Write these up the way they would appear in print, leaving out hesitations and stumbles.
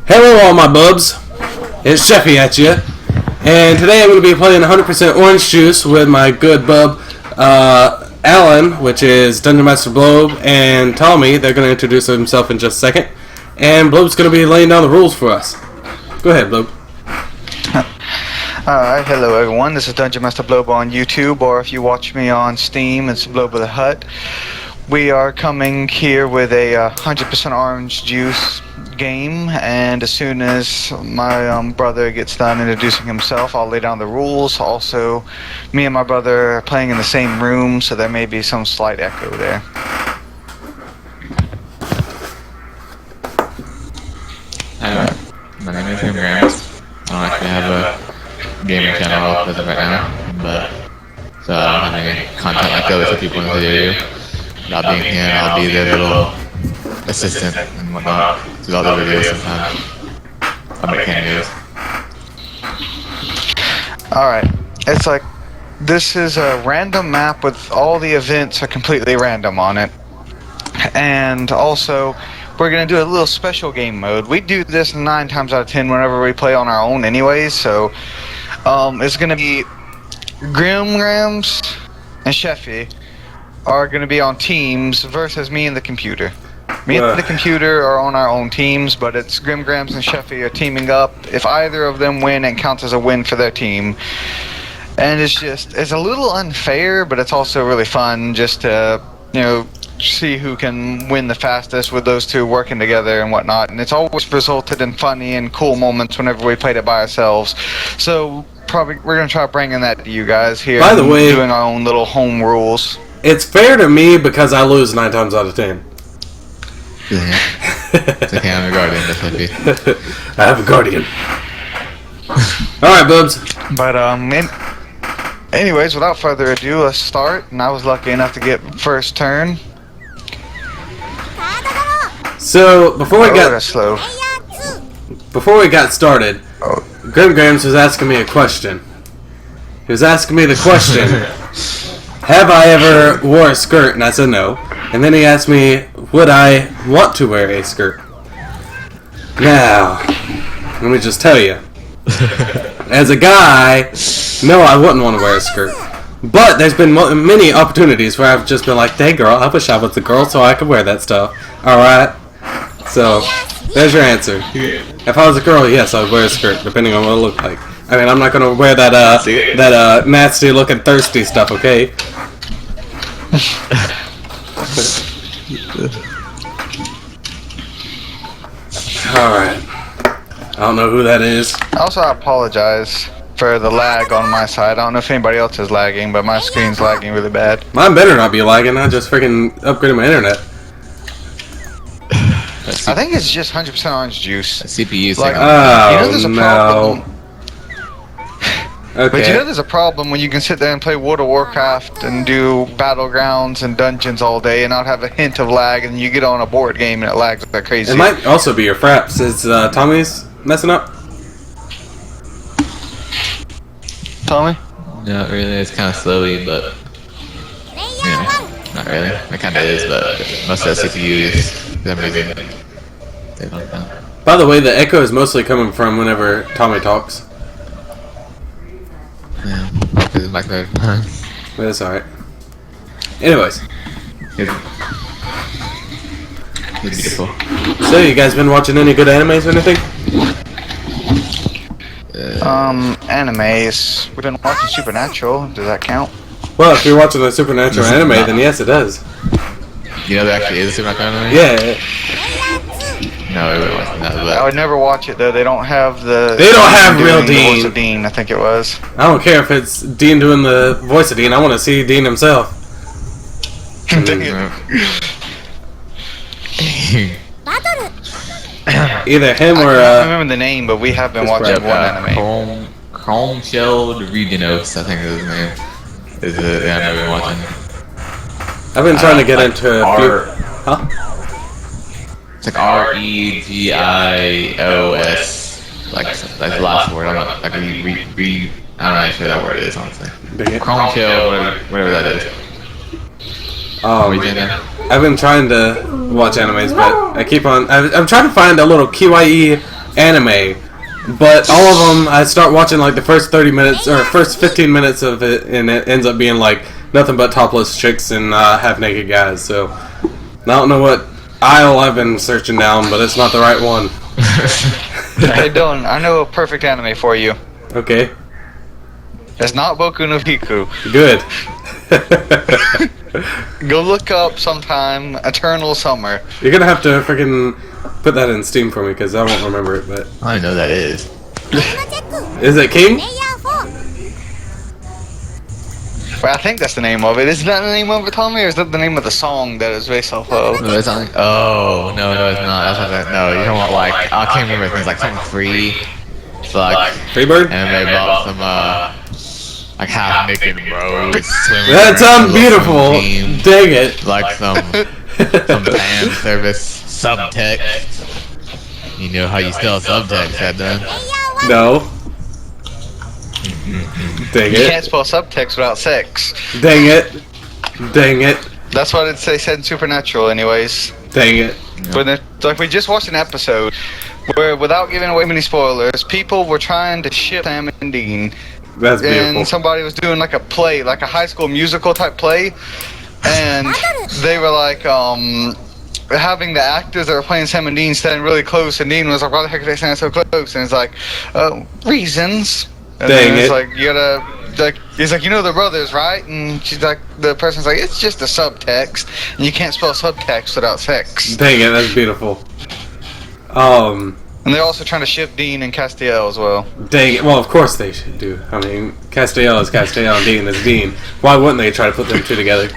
Hello all my bubs, it's Sheffy at you, and today I'm going to be playing 100% Orange Juice with my good bub, Alan, which is Dungeon Master Blobe, and Tommy. They're going to introduce himself in just a second, and Blobe's going to be laying down the rules for us. Go ahead, Blobe. Alright, hello everyone, this is Dungeon Master Blobe on YouTube, or if you watch me on Steam, it's Blobe of the Hut. We are coming here with a 100% orange juice game, and as soon as my brother gets done introducing himself, I'll lay down the rules. Also, me and my brother are playing in the same room, so there may be some slight echo there. Hi, my name is Jim Grams. I don't actually have a gaming channel up as of right now, but so I don't have any content like the other people in the video. Not being here, I'll be their little assistant and whatnot through all the videos sometimes. I'll make cameos. Alright, it's like, this is a random map with all the events are completely random on it. And also, we're going to do a little special game mode. We do this 9 times out of 10 whenever we play on our own anyways, so it's going to be Grams and Sheffy are going to be on teams versus me and the computer. Me and the computer are on our own teams, but it's Grams and Sheffy are teaming up. If either of them win, it counts as a win for their team. And it's a little unfair, but it's also really fun just to, see who can win the fastest with those two working together and whatnot. And it's always resulted in funny and cool moments whenever we played it by ourselves. So probably we're going to try bringing that to you guys here. By the way, doing our own little home rules. It's fair to me because I lose 9 times out of 10. Yeah. It's okay, I'm a guardian, that's happy. I have a guardian. Alright, bubs. But, anyways, without further ado, let's start. And I was lucky enough to get first turn. So, before we got started, Grams was asking me a question. He was asking me the question, have I ever wore a skirt? And I said no. And then he asked me, would I want to wear a skirt? Now, let me just tell you. As a guy, no, I wouldn't want to wear a skirt. But there's been many opportunities where I've just been like, dang girl, I wish I was a girl so I could wear that stuff. Alright? So, there's your answer. If I was a girl, yes, I would wear a skirt, depending on what it looked like. I mean, I'm not gonna wear that nasty looking thirsty stuff, okay? Alright. I don't know who that is. Also, I apologize for the lag on my side. I don't know if anybody else is lagging, but my screen's lagging really bad. Mine better not be lagging. I just freaking upgraded my internet. I think it's just 100% orange juice. CPU's Like, oh, problem. Okay. But there's a problem when you can sit there and play World of Warcraft and do battlegrounds and dungeons all day and not have a hint of lag, and you get on a board game and it lags like crazy. It might also be your fraps. Is Tommy's messing up? Tommy? Not really, it's kind of slowly, but not really. It kind of is, but most of the CPU is for some reason. They don't know. By the way, the echo is mostly coming from whenever Tommy talks. Yeah, because it's like that. But it's alright. Anyways. It's beautiful. So, you guys been watching any good animes or anything? Animes. We've been watching Supernatural. Does that count? Well, if you're watching a supernatural anime, then yes, it does. You know there actually is a Supernatural anime? Yeah. No, it wasn't that, I but would never watch it though. They don't have the. They don't have real doing the voice Dean. of Dean, I think it was. I don't care if it's Dean doing the voice of Dean. I want to see Dean himself. Either him I or can't remember the name, but we have been watching one anime. Chrome Shelled Regenos, I think is his name. Is the anime I've been watching. I've been trying to get into a few. Huh? It's like REGIOS, like the last word. I'm not like I don't know if that word is honestly. Chrome Shell, whatever that is. I've been trying to watch animes, but I keep on. I'm trying to find a little KYE anime, but all of them I start watching like the first 30 minutes or first 15 minutes of it, and it ends up being like nothing but topless chicks and half naked guys. So I don't know what aisle I've been searching down, but it's not the right one. Hey Dylan, I know a perfect anime for you. Okay, It's not Boku no Pico. good. Go look up sometime Eternal Summer. You're gonna have to freaking put that in Steam for me because I won't remember it. But I don't know that is. is it King? Well, I think that's the name of it. Isn't that the name of it, Tommy, or is that the name of the song that is based off of? No, it's not. Oh no, it's not. That's not that. No, you're talking about like I can't remember. Things like something free. It's like Freebird? and they bought some like half naked bros swimming. That sounds around beautiful. some team, Dang it. like some fan service subtext. You know how you spell subtext, that done? No. Dang You it. can't spell subtext without sex. Dang it. Dang it. That's what they said in Supernatural, anyways. Dang it. But like we just watched an episode where, without giving away many spoilers, people were trying to ship Sam and Dean, That's beautiful. and somebody was doing like a play, like a High School Musical type play, and they were like having the actors that were playing Sam and Dean stand really close, and Dean was like, "Why the heck are they standing so close?" And it's like, reasons. And Dang then it's it. like, you gotta, like, he's like, you know they're brothers, right? And she's like, the person's like, it's just a subtext, and you can't spell subtext without sex. Dang it, that's beautiful. And they're also trying to ship Dean and Castiel as well. Dang it. Well, of course they should do. I mean, Castiel is Castiel and Dean is Dean. Why wouldn't they try to put them two together?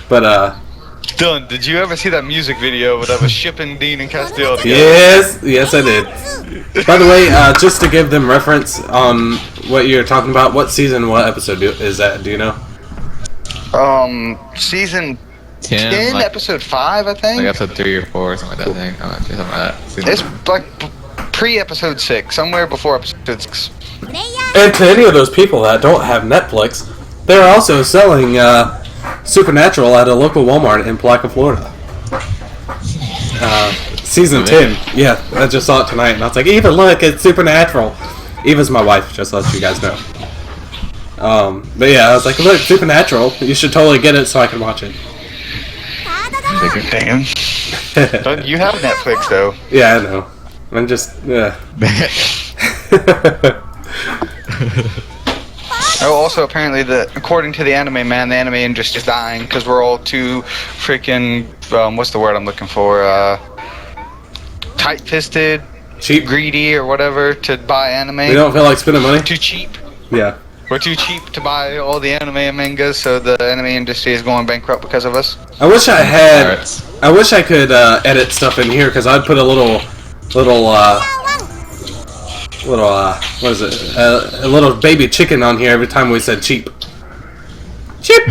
But, Dylan, did you ever see that music video that was shipping Dean and Castiel together? yes I did. By the way, just to give them reference on what you're talking about, what season, what episode is that? Do you know? Season 10, 10, like, episode 5, I think. like episode 3 or 4 or something like that. I think. I'm not sure, something like that. It's like pre-episode 6, somewhere before episode 6. And to any of those people that don't have Netflix, they're also selling Supernatural at a local Walmart in Palaca, Florida. Season 10. Yeah, I just saw it tonight, and I was like, Eva, look, it's Supernatural. Eva's my wife, just to let you guys know. But yeah, I was like, look, Supernatural. You should totally get it so I can watch it. Damn. But you have Netflix, though. Yeah, I know. I'm just, Oh, also, apparently, according to the Anime Man, the anime industry is dying because we're all too freaking, what's the word I'm looking for? Tight-fisted, Cheap. greedy, or whatever to buy anime. We don't feel like spending money? Too cheap. Yeah. We're too cheap to buy all the anime and mangas, so the anime industry is going bankrupt because of us. I wish I had. Pirates. I wish I could edit stuff in here because I'd put a little, what is it? A little baby chicken on here every time we said cheap. Cheap.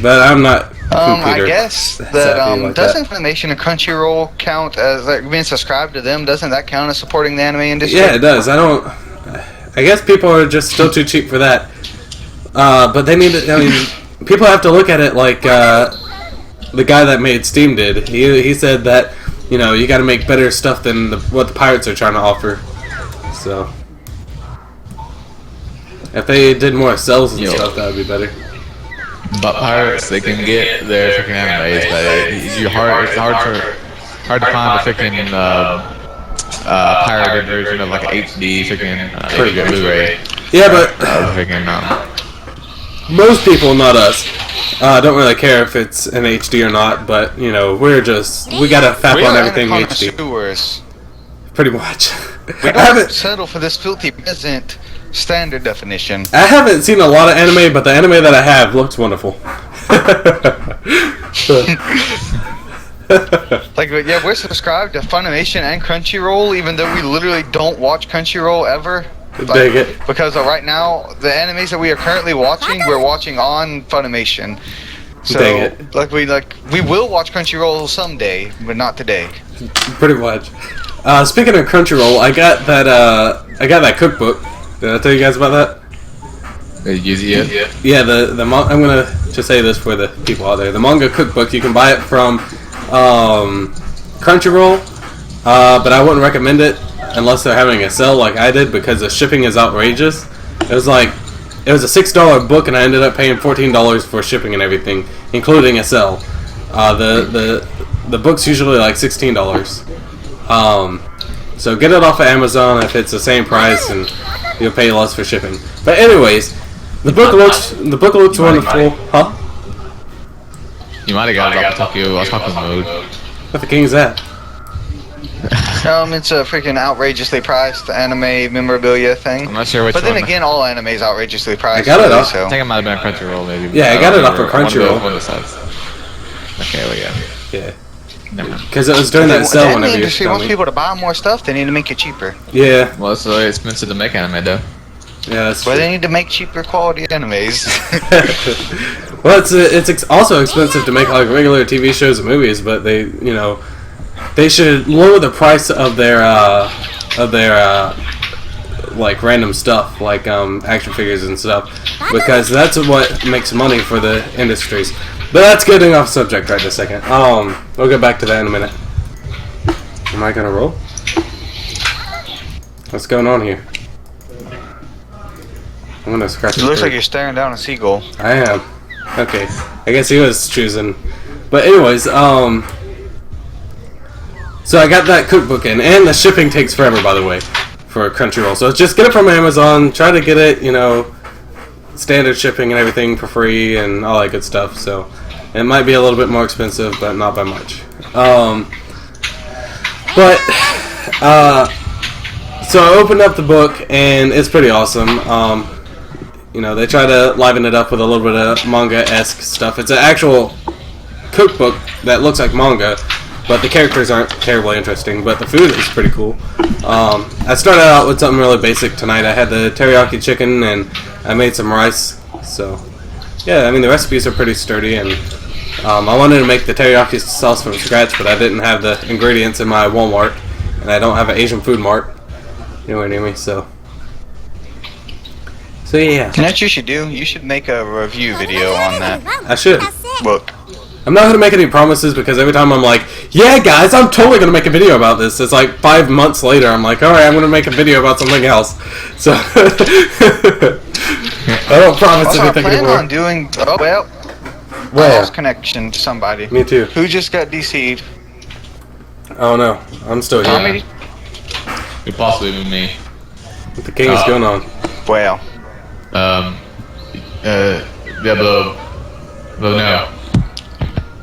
But I'm not. I guess that like doesn't that. Funimation and Crunchyroll count as like being subscribed to them? Doesn't that count as supporting the anime industry? Yeah, it does. I guess people are just still too cheap for that. But they need to. I mean, people have to look at it like the guy that made Steam did. He said that you got to make better stuff than what the pirates are trying to offer. So if they did more sales and Yo. stuff, that would be better. But pirates, they can get their freaking animes, but it's hard to find a freaking pirated version of like an HD freaking Blu-ray. Yeah, but Freaking most people, not us, don't really care if it's in HD or not. But we gotta fap We on are everything anime HD, connoisseurs. pretty much. We I don't haven't settle for this filthy peasant standard definition. I haven't seen a lot of anime, but the anime that I have looks wonderful. Like, yeah, we're subscribed to Funimation and Crunchyroll, even though we literally don't watch Crunchyroll ever. Dang it. Because right now, the animes that we are currently watching, we're watching on Funimation. So, Dang it. we will watch Crunchyroll someday, but not today. Pretty much. Speaking of Crunchyroll, I got that cookbook. Did I tell you guys about that? Yu-Gi-Oh! Yeah, I'm gonna just say this for the people out there. The manga cookbook, you can buy it from Crunchyroll, but I wouldn't recommend it unless they're having a sale like I did, because the shipping is outrageous. It was a $6 book, and I ended up paying $14 for shipping and everything, including a sale. The book's usually like $16. So get it off of Amazon if it's the same price, and you'll pay less for shipping. But anyways, the book looks wonderful. Huh? You might have got it off the Tokyo Osaka mode. What the king is that? It's a freaking outrageously priced anime memorabilia thing. I'm not sure which But one. then again, all anime is outrageously priced. I got it really, off. so. I think it might have been Crunchyroll, maybe. Yeah, I got it off of One Crunchyroll. of the sites. Okay, well, yeah. Yeah, Never mind. because it was during that The sale anime whenever you industry told wants me. people to buy more stuff. They need to make it cheaper. Yeah, Well, it's really expensive to make anime, though. yeah, that's But true. they need to make cheaper quality animes. Well, it's also expensive to make like regular TV shows and movies, but they should lower the price of their like random stuff, like action figures and stuff, because that's what makes money for the industries. But that's getting off subject right this second. We'll get back to that in a minute. Am I gonna roll? What's going on here? I'm gonna scratch. It the looks bird. like you're staring down a seagull. I am. Okay. I guess he was choosing. But anyways, so I got that cookbook in, and the shipping takes forever, by the way, for Crunchyroll. So just get it from Amazon. Try to get it, standard shipping and everything for free and all that good stuff. So it might be a little bit more expensive, but not by much. So I opened up the book, and it's pretty awesome. They try to liven it up with a little bit of manga-esque stuff. It's an actual cookbook that looks like manga, but the characters aren't terribly interesting, but the food is pretty cool. I started out with something really basic tonight. I had the teriyaki chicken, and I made some rice. So, yeah, I mean, the recipes are pretty sturdy, and I wanted to make the teriyaki sauce from scratch, but I didn't have the ingredients in my Walmart, and I don't have an Asian food mart anywhere near me, so yeah. And that's what you should do. You should make a review video on that I should. book. I'm not going to make any promises, because every time I'm like, yeah, guys, I'm totally going to make a video about this. It's like 5 months later, I'm like, alright, I'm going to make a video about something else. So, I don't promise Also, I anything plan anymore. on doing. Oh well. I Where? lost connection to somebody. Me too. Who just got DC'd? Oh no, I'm still here. Tommy? Could possibly be me. What the king is going on? Well. Diablo. Well, no.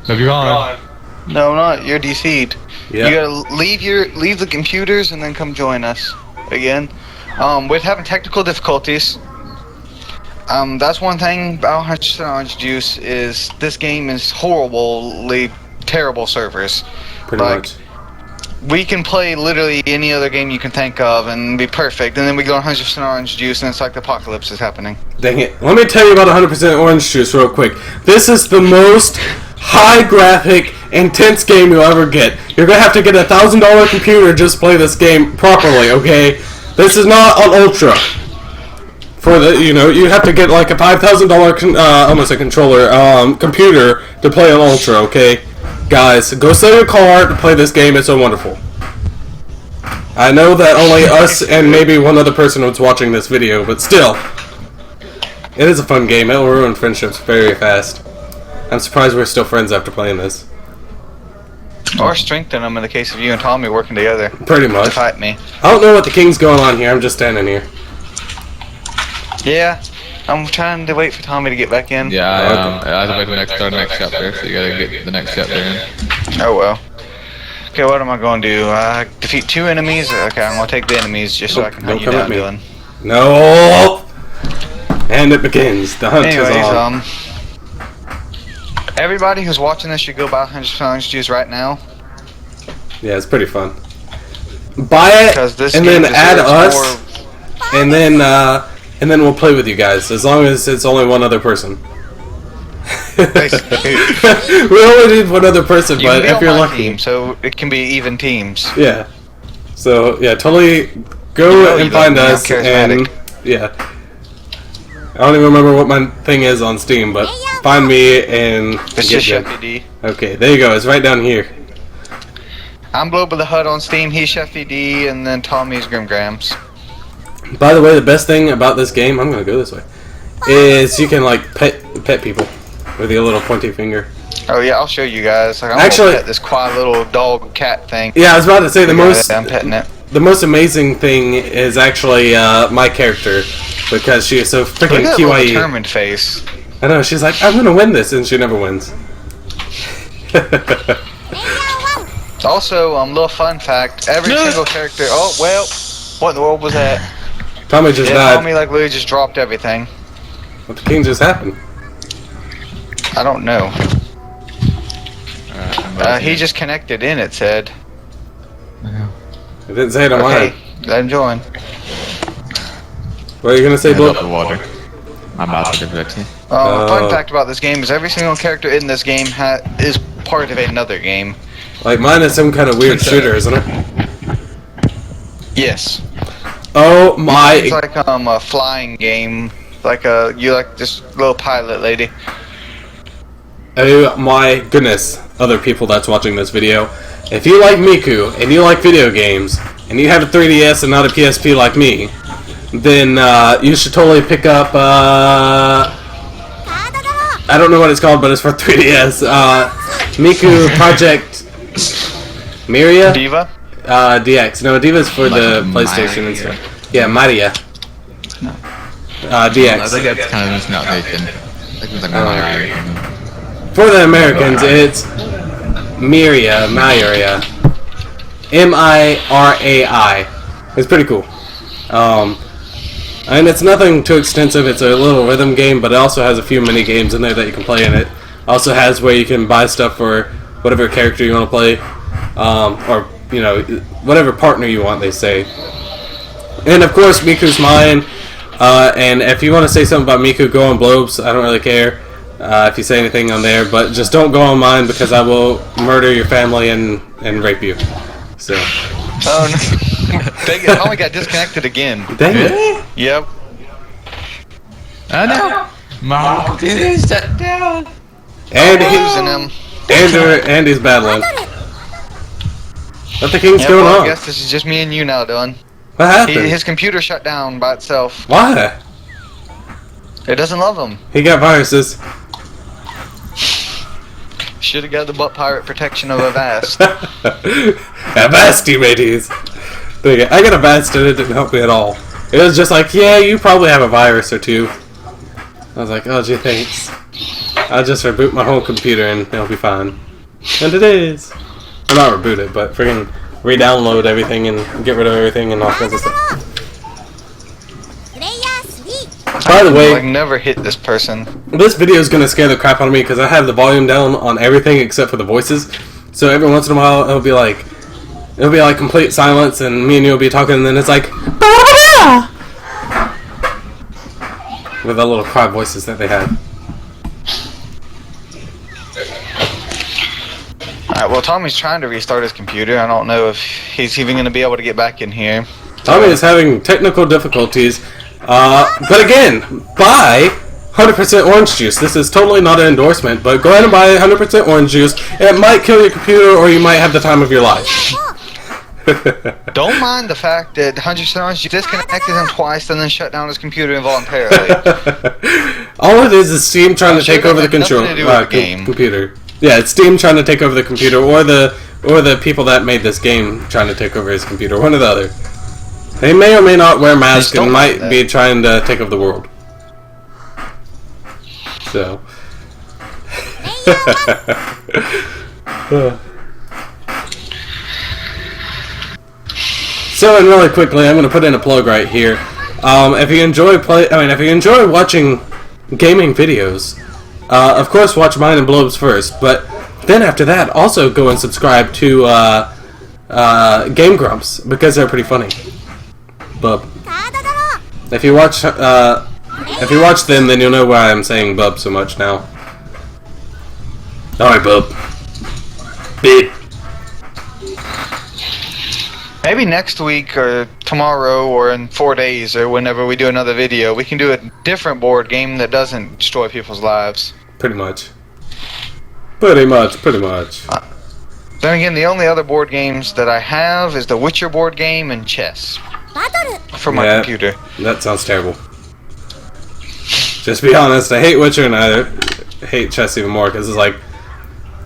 Have you gone? No, not. You're DC'd. Yeah. You gotta leave the computers and then come join us again. We're having technical difficulties. That's one thing about Hunter Orange Juice is this game is horribly terrible servers. Pretty like, much. We can play literally any other game you can think of and be perfect, and then we go on 100% Orange Juice and it's like the apocalypse is happening. Dang it. Let me tell you about 100% orange juice real quick. This is the most high graphic, intense game you'll ever get. You're gonna have to get a $1,000 computer just to play this game properly, okay? This is not an ultra. For the, you have to get like a $5,000 almost a controller, computer to play an ultra, okay? Guys, go sell your car to play this game. It's so wonderful. I know that only us and maybe one other person was watching this video, but still. It is a fun game. It will ruin friendships very fast. I'm surprised we're still friends after playing this. Or strengthen them in the case of you and Tommy working together Pretty to much. fight me. I don't know what the king's going on here. I'm just standing here. Yeah, I'm trying to wait for Tommy to get back in. Yeah, I have to wait for the next chapter, so you gotta get the next chapter in. Oh well. Okay, what am I going to do? Defeat 2 enemies? Okay, I'm going to take the enemies just so I can hunt Don't you come down, at me. Dylan. No! And it begins. The hunt Anyways, is on. everybody who's watching this should go buy 100% Orange Juice right now. Yeah, it's pretty fun. Buy Because it, this and game then add deserves us, and then we'll play with you guys, as long as it's only one other person. Basically. We only need one other person, You but can be if on you're my lucky. team, so it can be even teams. Yeah. So, yeah, totally go You know and you find love me, I'm us, and, charismatic. yeah. I don't even remember what my thing is on Steam, but find me and It's get just good. Shucky D. Okay, there you go. It's right down here. I'm Blob of the Hut on Steam. He's Chefy D, and then Tommy's Grim Grams. By the way, the best thing about this game, I'm gonna go this way, is you can like pet people with your little pointy finger. Oh yeah, I'll show you guys. Like, I'm Actually- gonna pet this quiet little dog cat thing. Yeah, I was about to say I'm petting it. the most amazing thing is actually my character, because she is so Look at freaking that little kawaii. determined face. I know, she's like, I'm gonna win this, and she never wins. Also, little fun fact: every single character. Oh well, what in the world was that? Tommy just Yeah, died. Tommy like literally just dropped everything. What the king just happened? I don't know. I'm He just connected in. It said. It didn't say it on Okay, mine. I'm joined. What are you gonna say, Head Blue? up the water. My mouth is empty. Fun fact about this game is every single character in this game is part of another game. Like, mine is some kind of weird shooter, isn't it? Yes. Oh It's my... like a flying game. Like you like this little pilot lady. Oh my goodness, other people that's watching this video. If you like Miku, and you like video games, and you have a 3DS and not a PSP like me, then you should totally pick up, I don't know what it's called, but it's for 3DS. Miku Project Miria? Diva? DX. No, Diva's for the Like PlayStation and Maria. stuff. Yeah, Maria. I think DX. that's kind of just not Nathan. I think it's like Mario. For the Americans, it's Miria. Mirai. It's pretty cool. And it's nothing too extensive. It's a little rhythm game, but it also has a few mini games in there that you can play in it. Also has where you can buy stuff for whatever character you want to play, or you know, whatever partner you want. They say. And of course, Miku's mine. And if you want to say something about Miku, go on Blobes. I don't really care if you say anything on there, but just don't go on mine because I will murder your family and rape you. So. Oh no. Dang it, Tommy got disconnected again. Dang it. Yep. Oh no! Mom, dude, shut down! And Losing him. Andy's battling. What the king's Yeah, going well, I on? guess this is just me and you now, Dylan. What happened? His computer shut down by itself. Why? It doesn't love him. He got viruses. Should have got the butt pirate protection of Avast. Avast, you mateys. I got Avast and it didn't help me at all. It was just like, yeah, you probably have a virus or two. I was like, oh gee, thanks. I'll just reboot my whole computer and it'll be fine. And it is. Well, not reboot it, but freaking re-download everything and get rid of everything and all kinds of stuff. By the way, Like, never hit this person. this video is going to scare the crap out of me because I have the volume down on everything except for the voices. So every once in a while it'll be like complete silence and me and you will be talking and then it's like with the little cry voices that they had. Alright, well, Tommy's trying to restart his computer. I don't know if he's even going to be able to get back in here. Tommy is having technical difficulties. But again, buy 100% orange juice. This is totally not an endorsement, but go ahead and buy 100% orange juice. It might kill your computer or you might have the time of your life. Don't mind the fact that 100% Orange disconnected him twice and then shut down his computer involuntarily. All it is Steam trying to sure take over the that had control nothing to do with the game. computer. Yeah, it's Steam trying to take over the computer, or the people that made this game trying to take over his computer. One or the other. They may or may not wear masks don't and like might that. be trying to take over the world. So. So, and really quickly, I'm going to put in a plug right here. If you enjoy watching gaming videos, of course, watch mine and Blobes first. But then after that, also go and subscribe to Game Grumps because they're pretty funny. Bub. If you watch them, then you'll know why I'm saying Bub so much now. Alright, Bub. Beep. Maybe next week or tomorrow or in 4 days or whenever we do another video, we can do a different board game that doesn't destroy people's lives. Pretty much. Pretty much. Then again, the only other board games that I have is the Witcher board game and chess for my computer. That sounds terrible. Just be honest, I hate Witcher and I hate chess even more because it's like,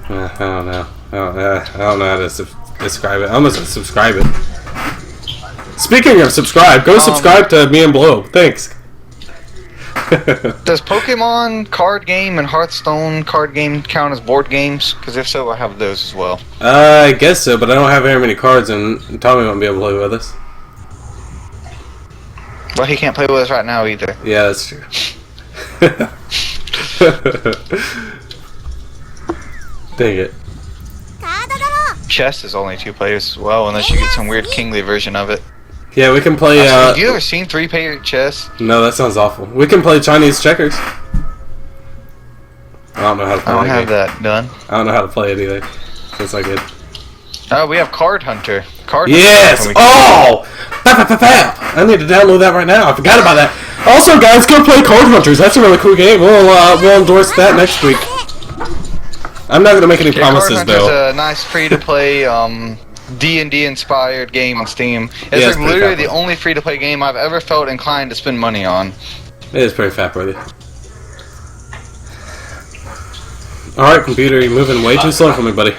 I don't know. I don't know how to describe it. I'm gonna subscribe it. Speaking of subscribe, go subscribe to me and Blow. Thanks. Does Pokemon card game and Hearthstone card game count as board games? Because if so, I have those as well. I guess so, but I don't have very many cards, and Tommy won't be able to play with us. Well, he can't play with us right now either. Yeah, that's true. Dang it. Chess is only 2 players as well, unless you get some weird kingly version of it. Yeah, we can play. Have you ever seen 3-player chess? No, that sounds awful. We can play Chinese checkers. I don't know how to play. I don't have that done. I don't know how to play it either. It's not good. Oh, we have Card Hunter. Yes! Oh! I need to download that right now. I forgot about that. Also, guys, go play Card Hunters. That's a really cool game. We'll endorse that next week. I'm not gonna make any promises Card though. Hunter's a nice free-to-play D&D inspired game on Steam. It's Yeah, like literally the only free-to-play game I've ever felt inclined to spend money on. It is pretty fat, brother. Alright, computer, you're moving way too slow for me, buddy.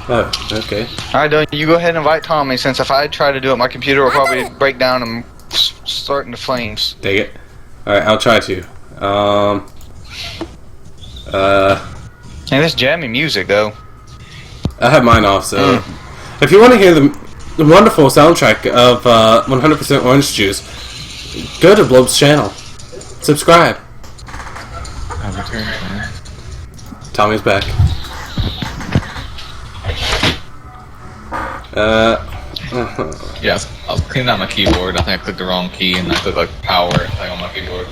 Oh, okay. Alright, Dylan, you go ahead and invite Tommy, since if I try to do it, my computer will probably break down and start into flames. Take it. Alright, I'll try to. And this jammy music, though. I have mine off, so... If you want to hear the wonderful soundtrack of 100% Orange Juice, go to Blob's channel. Subscribe. I've returned, man. Tommy's back. Yes, I was cleaning out my keyboard. I think I clicked the wrong key and I clicked like power thing on my keyboard.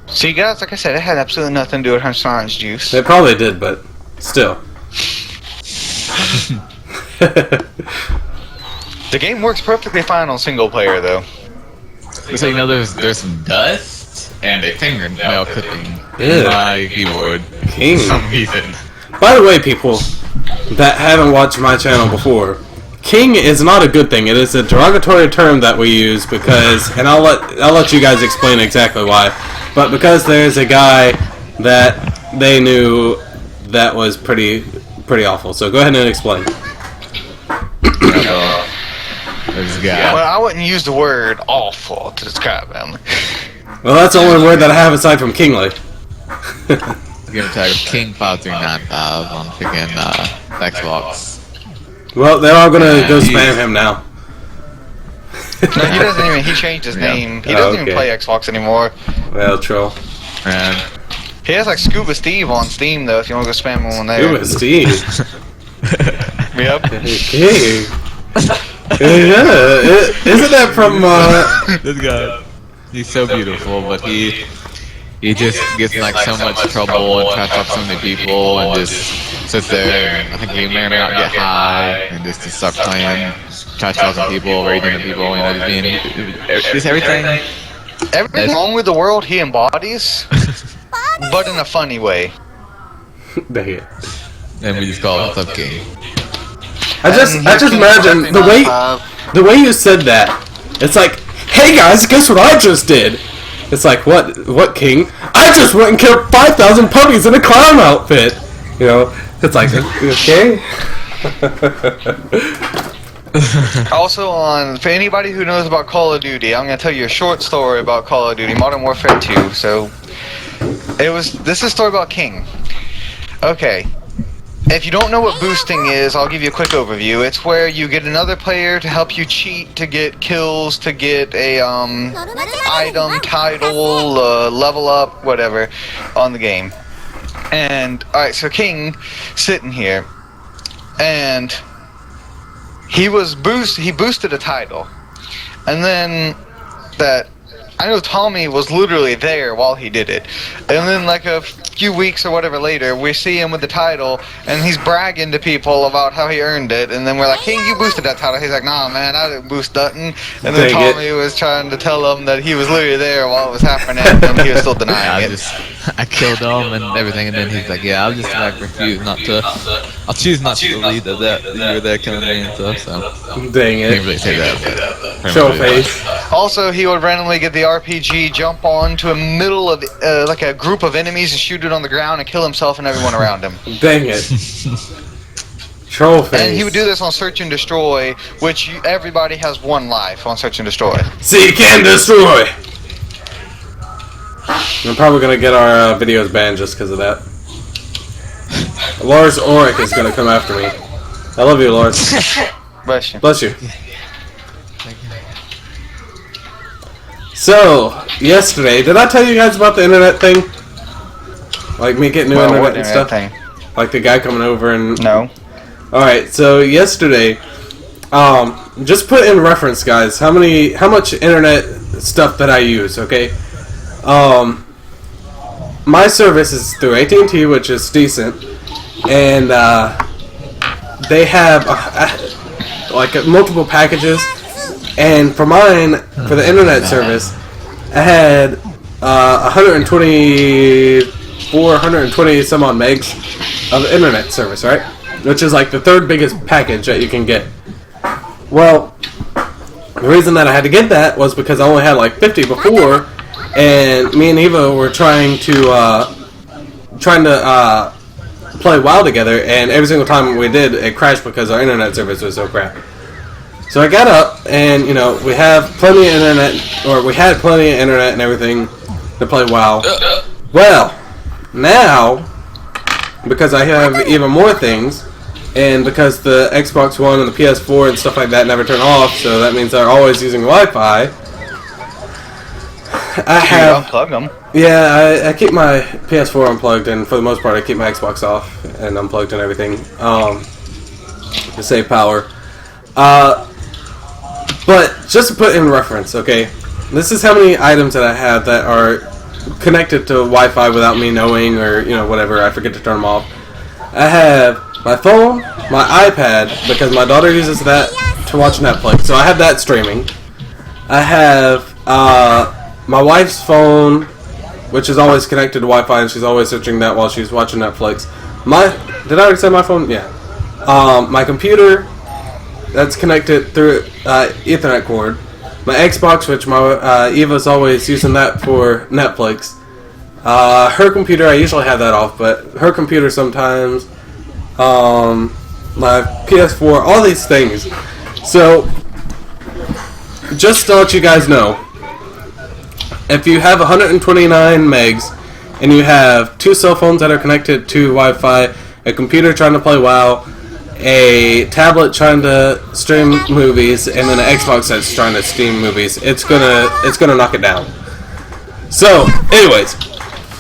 See, guys, like I said, it had absolutely nothing to do with Orange Juice. It probably did, but still. The game works perfectly fine on single player, though. So you know, there's some dust and a fingernail clipping Ew. in my keyboard. King. For some reason. By the way, people that haven't watched my channel before, king is not a good thing. It is a derogatory term that we use because, and I'll let you guys explain exactly why. But because there's a guy that they knew that was pretty awful. So go ahead and explain. There's a guy. Well, I wouldn't use the word awful to describe him. Well, that's the only word that I have aside from kingly. Give a tag of King5395 on freaking Xbox. Well, they're all gonna go spam him now. No, he doesn't even. He changed his name. He doesn't even play Xbox anymore. Well, troll. And He has like Scuba Steve on Steam though. If you want to go spam him on there. Scuba Steve. Yep. King. Yeah, isn't that from? this guy, he's so beautiful, but he just gets in like so much trouble and tries to talk to so many people and just sits there. And I think he may or may not get high and just start playing, try to talk to people, raging at people, you know, just being just everything. Everything wrong with the world he embodies, but in a funny way. Dang it. And we just call him Club King. I just imagine the way you said that. It's like, hey guys, guess what I just did? It's like, what king? I just went and killed 5,000 puppies in a clown outfit. You know, it's like, okay. Also, for anybody who knows about Call of Duty, I'm gonna tell you a short story about Call of Duty Modern Warfare 2. So, this is a story about King. Okay. If you don't know what boosting is, I'll give you a quick overview. It's where you get another player to help you cheat, to get kills, to get a item, title, level up, whatever, on the game. And alright, so King sitting here, and he boosted a title, and then I know Tommy was literally there while he did it. And then like a few weeks or whatever later, we see him with the title, and he's bragging to people about how he earned it. And then we're like, King, you boosted that title. He's like, nah, man, I didn't boost nothing. And then Tommy was trying to tell him that he was literally there while it was happening, and he was still denying it. I killed him and everything, and then he's like, yeah, I'll just like refuse not to. I'll choose not to believe that you were there killing me and stuff. So Dang can't it. really say that. But Show face. Also, he would randomly get the RPG, jump on to a middle of like a group of enemies and shoot it on the ground and kill himself and everyone around him. Dang it. Troll face. And he would do this on Search and Destroy, which everybody has one life on Search and Destroy. Seek and destroy! I'm probably gonna get our videos banned just because of that. Lars Ulrich is gonna come after me. I love you, Lars. Bless you. Bless you. So, yesterday, did I tell you guys about the internet thing? Like me getting new Well, internet what and stuff? thing? Like the guy coming over and... No. Alright, so yesterday, just put in reference, guys, how much internet stuff that I use, okay? My service is through AT&T, which is decent, and they have like multiple packages, and for mine, for the internet service, I had 120 some odd megs of internet service, right? Which is like the third biggest package that you can get. Well, the reason that I had to get that was because I only had like 50 before, and me and Eva were trying to play WoW together, and every single time we did, it crashed because our internet service was so crap. So I got up, and you know, we have plenty of internet, or we had plenty of internet and everything to play WoW. Well, now, because I have even more things, and because the Xbox One and the PS4 and stuff like that never turn off, so that means they're always using Wi-Fi. I have unplug them. Yeah, I keep my PS4 unplugged, and for the most part, I keep my Xbox off and unplugged and everything to save power. But just to put in reference, okay, this is how many items that I have that are connected to Wi-Fi without me knowing, or you know, whatever. I forget to turn them off. I have my phone, my iPad, because my daughter uses that to watch Netflix, so I have that streaming. I have my wife's phone, which is always connected to Wi-Fi, and she's always searching that while she's watching Netflix. Did I already say my phone? Yeah. My computer, that's connected through Ethernet cord. My Xbox, which my Eva's always using that for Netflix. Her computer, I usually have that off, but her computer sometimes. My PS4, all these things. So, just to let you guys know, if you have 129 megs and you have 2 cell phones that are connected to Wi-Fi, a computer trying to play WoW, a tablet trying to stream movies, and then an Xbox that's trying to stream movies, it's gonna knock it down. So, anyways,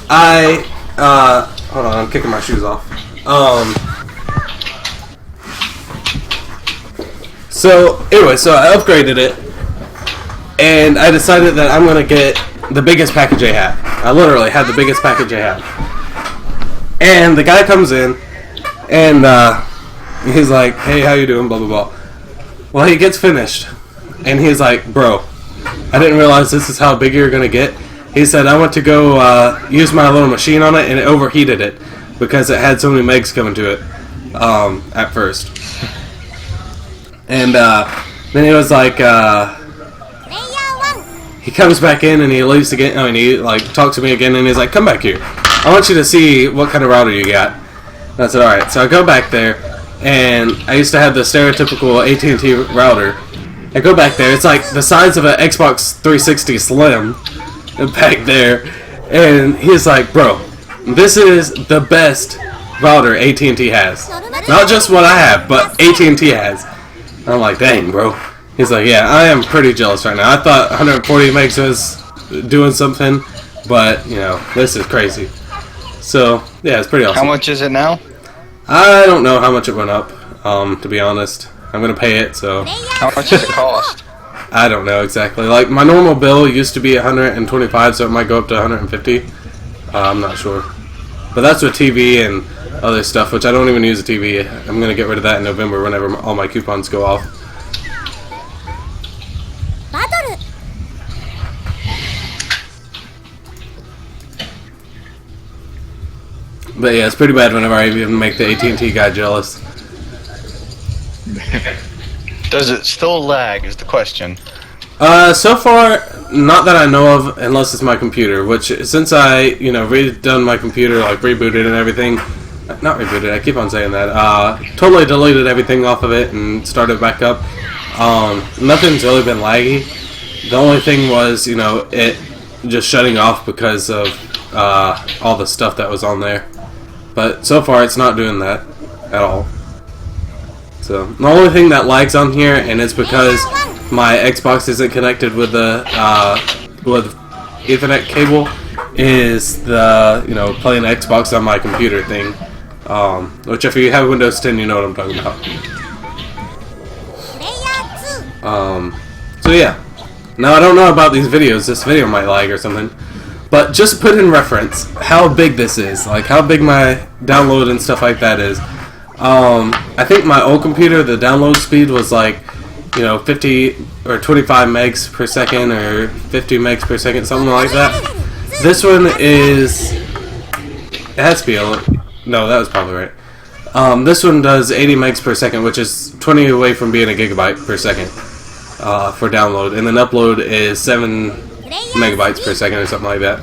hold on, I'm kicking my shoes off. So I upgraded it, and I decided that I'm gonna get the biggest package I have. I literally had the biggest package I have. And the guy comes in, and he's like, "Hey, how you doing?" Blah blah blah. Well, he gets finished, and he's like, "Bro, I didn't realize this is how big you're gonna get." He said, "I went to go use my little machine on it, and it overheated it because it had so many megs coming to it at first." And then he was like, he comes back in and he leaves again. I mean, he like talks to me again, and he's like, "Come back here. I want you to see what kind of router you got." And I said, "All right." So I go back there, and I used to have the stereotypical AT&T router. I go back there. It's like the size of an Xbox 360 Slim back there, and he's like, "Bro, this is the best router AT&T has. Not just what I have, but AT&T has." I'm like, "Dang, bro." He's like, "Yeah, I am pretty jealous right now. I thought 140 megs was doing something, but, you know, this is crazy." So, yeah, it's pretty awesome. How much is it now? I don't know how much it went up, to be honest. I'm going to pay it, so... How much does it cost? I don't know exactly. Like, my normal bill used to be 125, so it might go up to 150. I'm not sure. But that's with TV and other stuff, which I don't even use a TV. I'm going to get rid of that in November whenever all my coupons go off. But yeah, it's pretty bad whenever I even make the AT&T guy jealous. Does it still lag is the question. So far, not that I know of, unless it's my computer, which, since I, you know, redone my computer, like, rebooted and everything, not rebooted, I keep on saying that, totally deleted everything off of it and started back up, nothing's really been laggy. The only thing was, you know, it just shutting off because of, all the stuff that was on there. But so far, it's not doing that at all. So, the only thing that lags on here, and it's because my Xbox isn't connected with the with Ethernet cable, is the, you know, playing Xbox on my computer thing. Which if you have Windows 10, you know what I'm talking about. So yeah. Now I don't know about these videos. This video might lag or something. But just put in reference how big this is, like how big my download and stuff like that is. I think my old computer, the download speed was like, you know, 50 or 25 megs per second or 50 megs per second, something like that. This one is, it has to be no, that was probably right. This one does 80 megs per second, which is 20 away from being a gigabyte per second for download, and then upload is 7 megabytes per second or something like that.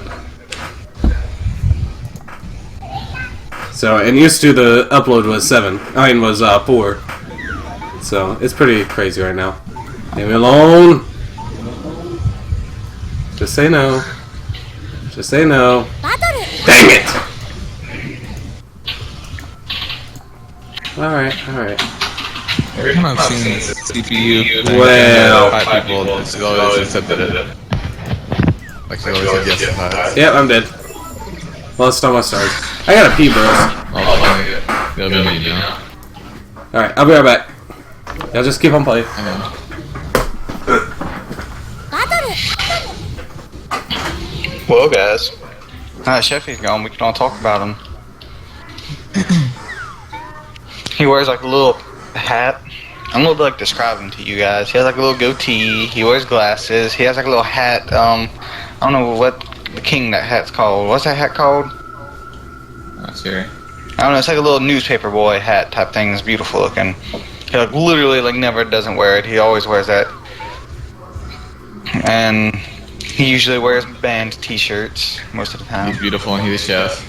So, and used to the upload was 4. So, it's pretty crazy right now. Leave me alone! Just say no. Just say no. Dang it! Alright, alright. Every time I've seen this CPU, well, 5 people, it's always accepted it. Like they always said yes to 5. Yep, I'm dead. Well, it's not my stars. I gotta pee, bros. Alright, I'll be right back. Y'all just keep on playing. Well, guys. Sheffy's gone. We can all talk about him. He wears like a little hat. I'm gonna like describe him to you guys. He has like a little goatee. He wears glasses. He has like a little hat. I don't know what the king that hat's called. What's that hat called? Not sure. I don't know. It's like a little newspaper boy hat type thing. It's beautiful looking. He like literally like never doesn't wear it. He always wears that. And he usually wears band T-shirts most of the time. He's beautiful and he's a chef.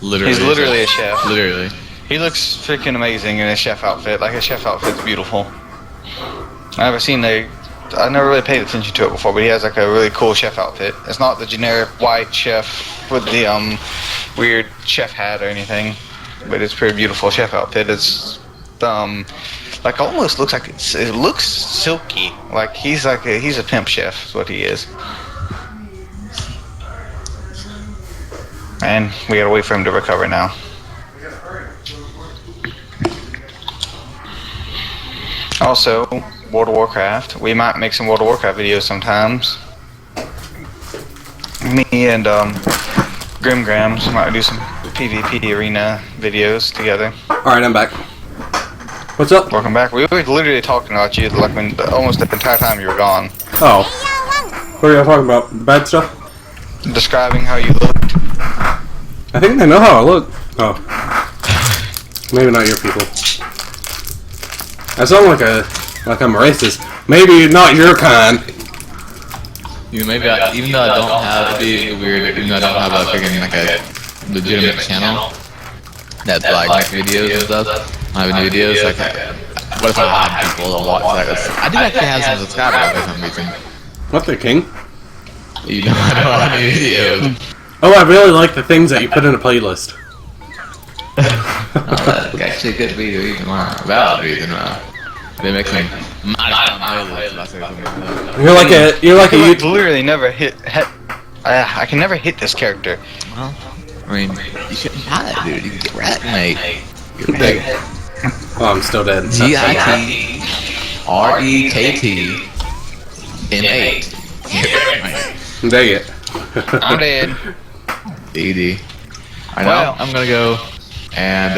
Literally. He's literally a chef. Literally. He looks freaking amazing in his chef outfit. Like his chef outfit's beautiful. I never really paid attention to it before, but he has like a really cool chef outfit. It's not the generic white chef with the weird chef hat or anything, but it's a pretty beautiful chef outfit. It's like almost looks like it looks silky. Like he's a pimp chef. Is what he is. And we gotta wait for him to recover now. Also, World of Warcraft. We might make some World of Warcraft videos sometimes. Me and Grim Grams might do some PvP arena videos together. Alright, I'm back. What's up? Welcome back. We were literally talking about you like when almost the entire time you were gone. Oh. What are y'all talking about? Bad stuff? Describing how you looked. I think they know how I look. Oh. Maybe not your people. I sound like I'm racist. Maybe not your kind. Even though I don't have, it'd be weird, even though I don't have a freaking, like a legitimate channel that like makes videos and stuff. I have any videos, like, what if I had people to watch that? I do actually have some subscribers for some reason. What the king? You know, I don't have any videos. Oh, I really like the things that you put in a playlist. That's actually a good video, even about the reason why. They make some You're like a You literally never hit. I can never hit this character. Well, I mean, you shouldn't have that, dude. You can get wrecked, mate. You're dead. Oh, I'm still dead. GITREKT M8. Dang it. I'm dead. DD. I know. Well. I'm gonna go and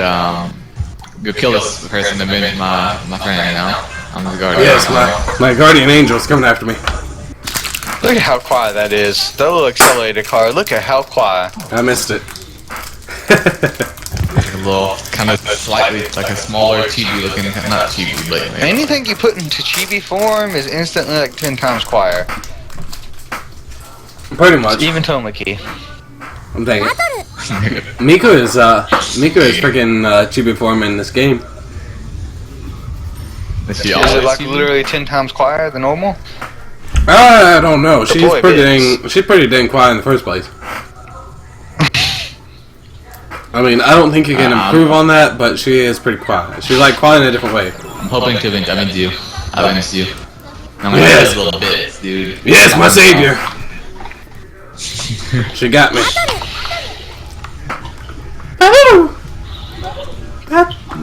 go kill this person and avenge my friend now. I'm the guardian. Yes, my guardian angel's coming after me. Look at how quiet that is. The little accelerator car. Look at how quiet. I missed it. little, kind of slightly like a smaller chibi looking, not chibi, but like, Anything you put into chibi form is instantly like 10 times choir. Pretty much. Even Tomaki. Dang it. Miku is freaking chibi form in this game. is she Is always it like chibi? literally 10 times choir than normal? I don't know. She's boy pretty dang quiet in the first place. I mean, I don't think you can improve on that, but she is pretty quiet. She's like quiet in a different way. I'm hoping to avenge you. I avenge you. I'm gonna Yes. get little bits, dude. Yes, my savior. She got me.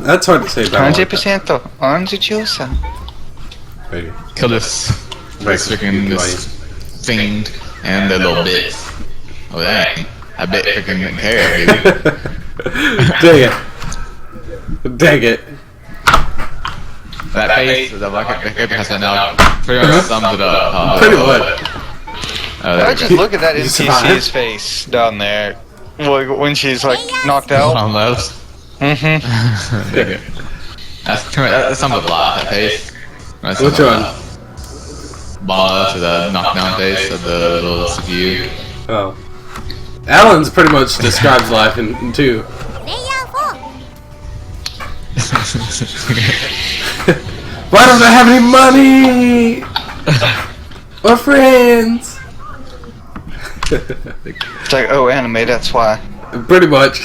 That's hard to say. About 100% Anzuchusa. Kill this freaking this fiend and the little bits. Oh dang. I bet freaking didn't care, dude. Dang it. Dang it. That face is like it has now pretty much sums it up. Pretty much. Oh, there I we just go. look at that You NPC's survived? face down there when she's like knocked out. Almost. Mm-hmm. There you go. That sums up a lot, that face. That sums Which up a one? lot. Boss, the knockdown face of the little CPU. Oh. Alan's pretty much describes life in two. Why don't I have any money? Or friends? It's like, oh, anime, that's why. Pretty much.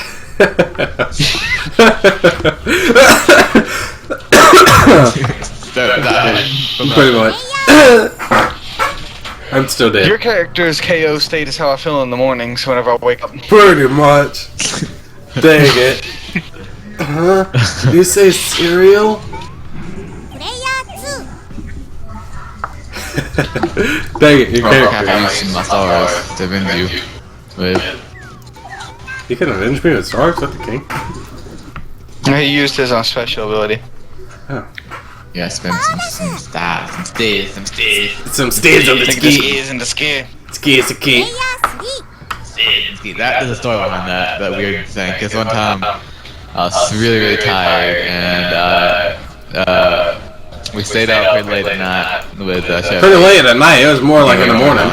Pretty much. I'm still dead. Your character's KO state is how I feel in the mornings whenever I wake up. Pretty much. Dang it. Huh? You say cereal? Dang it, you I can't. have used my stars to avenge you with. You can avenge me with stars with the king. He used his own special ability. Yeah, spend some stars, some stairs. Some steeds on the Think this ski. is in the ski. Ski is the king. That is a story behind that weird thing. Because one time I was really tired and we stayed out pretty late at night with Chef. Pretty late at night. It was more like in the morning.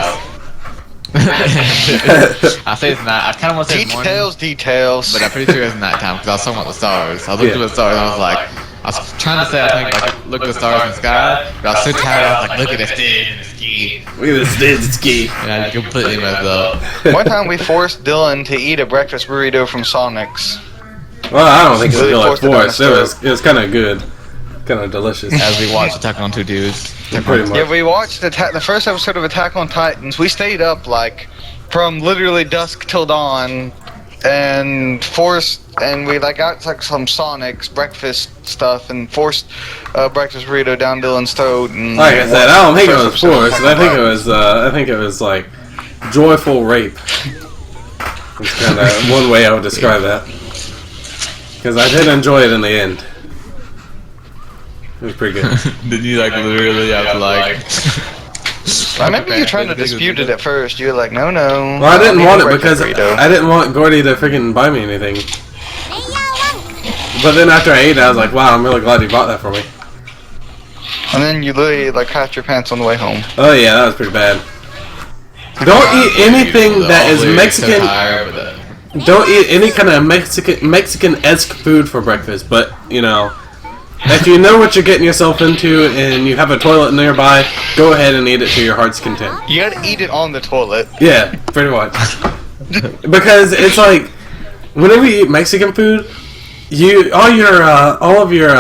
I say it's night. I kind of want to say it's morning, Details. but I'm pretty sure it's nighttime because I was talking about the stars. I was looking at the stars and I was like, I was trying to say I think like look at the stars in the sky, but I was so tired I was like, look at this thing in the ski, Look at this steeds ski. and I completely messed up. One time we forced Dylan to eat a breakfast burrito from Sonic's. Well, I don't think it's Really good forced it down force. his It was kind of good. Kind of delicious. As we watched Attack on Two Dudes. Pretty much. Yeah, we watched the first episode of Attack on Titans. We stayed up like from literally dusk till dawn, and we like got like some Sonic's breakfast stuff and forced breakfast burrito down Dylan's throat. And Like I said, I don't think it was First episode of forced. Attack on I think it was like joyful rape. It's kind of one way I would describe that. Because I did enjoy it in the end. It was pretty good. Did you like literally have to like? I remember you trying to dispute it at first. You were like, no. Well, I didn't need want a it because breakfast burrito. I didn't want Gordy to freaking buy me anything. But then after I ate it, I was like, wow, I'm really glad he bought that for me. And then you literally like crapped your pants on the way home. Oh yeah, that was pretty bad. Don't eat anything that is Mexican. Don't eat any kind of Mexican-esque food for breakfast. But you know, if you know what you're getting yourself into and you have a toilet nearby, go ahead and eat it to your heart's content. You gotta eat it on the toilet. Yeah, pretty much. Because it's like whenever you eat Mexican food, all of your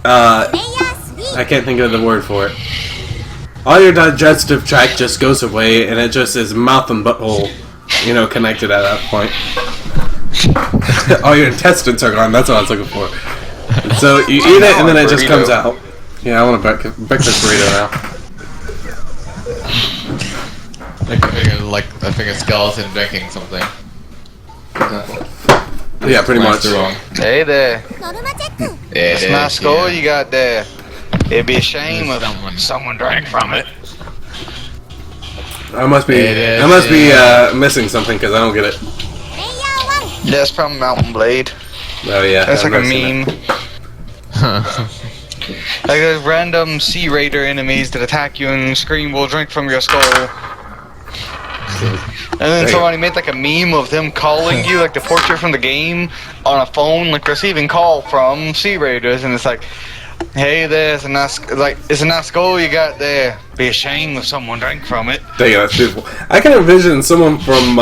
I can't think of the word for it. All your digestive tract just goes away, and it just is mouth and butthole, connected at that point. All your intestines are gone. That's what I was looking for. And so you eat it, and then it just comes out. Yeah, I want a breakfast burrito now. Like I think a skeleton drinking something. Yeah, pretty much. Hey there. Yeah, It's nice score you got there. It'd be a shame if someone drank from it. I must be missing something because I don't get it. Yeah, it's from Mountain Blade. Oh yeah, That's I've like a never seen meme. it. Like there's random Sea Raider enemies that attack you and scream, "We'll drink from your skull." And then Dang. somebody made like a meme of them calling you, like the portrait from the game, on a phone, like receiving call from Sea Raiders, and it's like, "Hey, there's a nice, like, it's a nice skull you got there. Be ashamed if someone drank from it." Dang, that's beautiful. I can envision someone from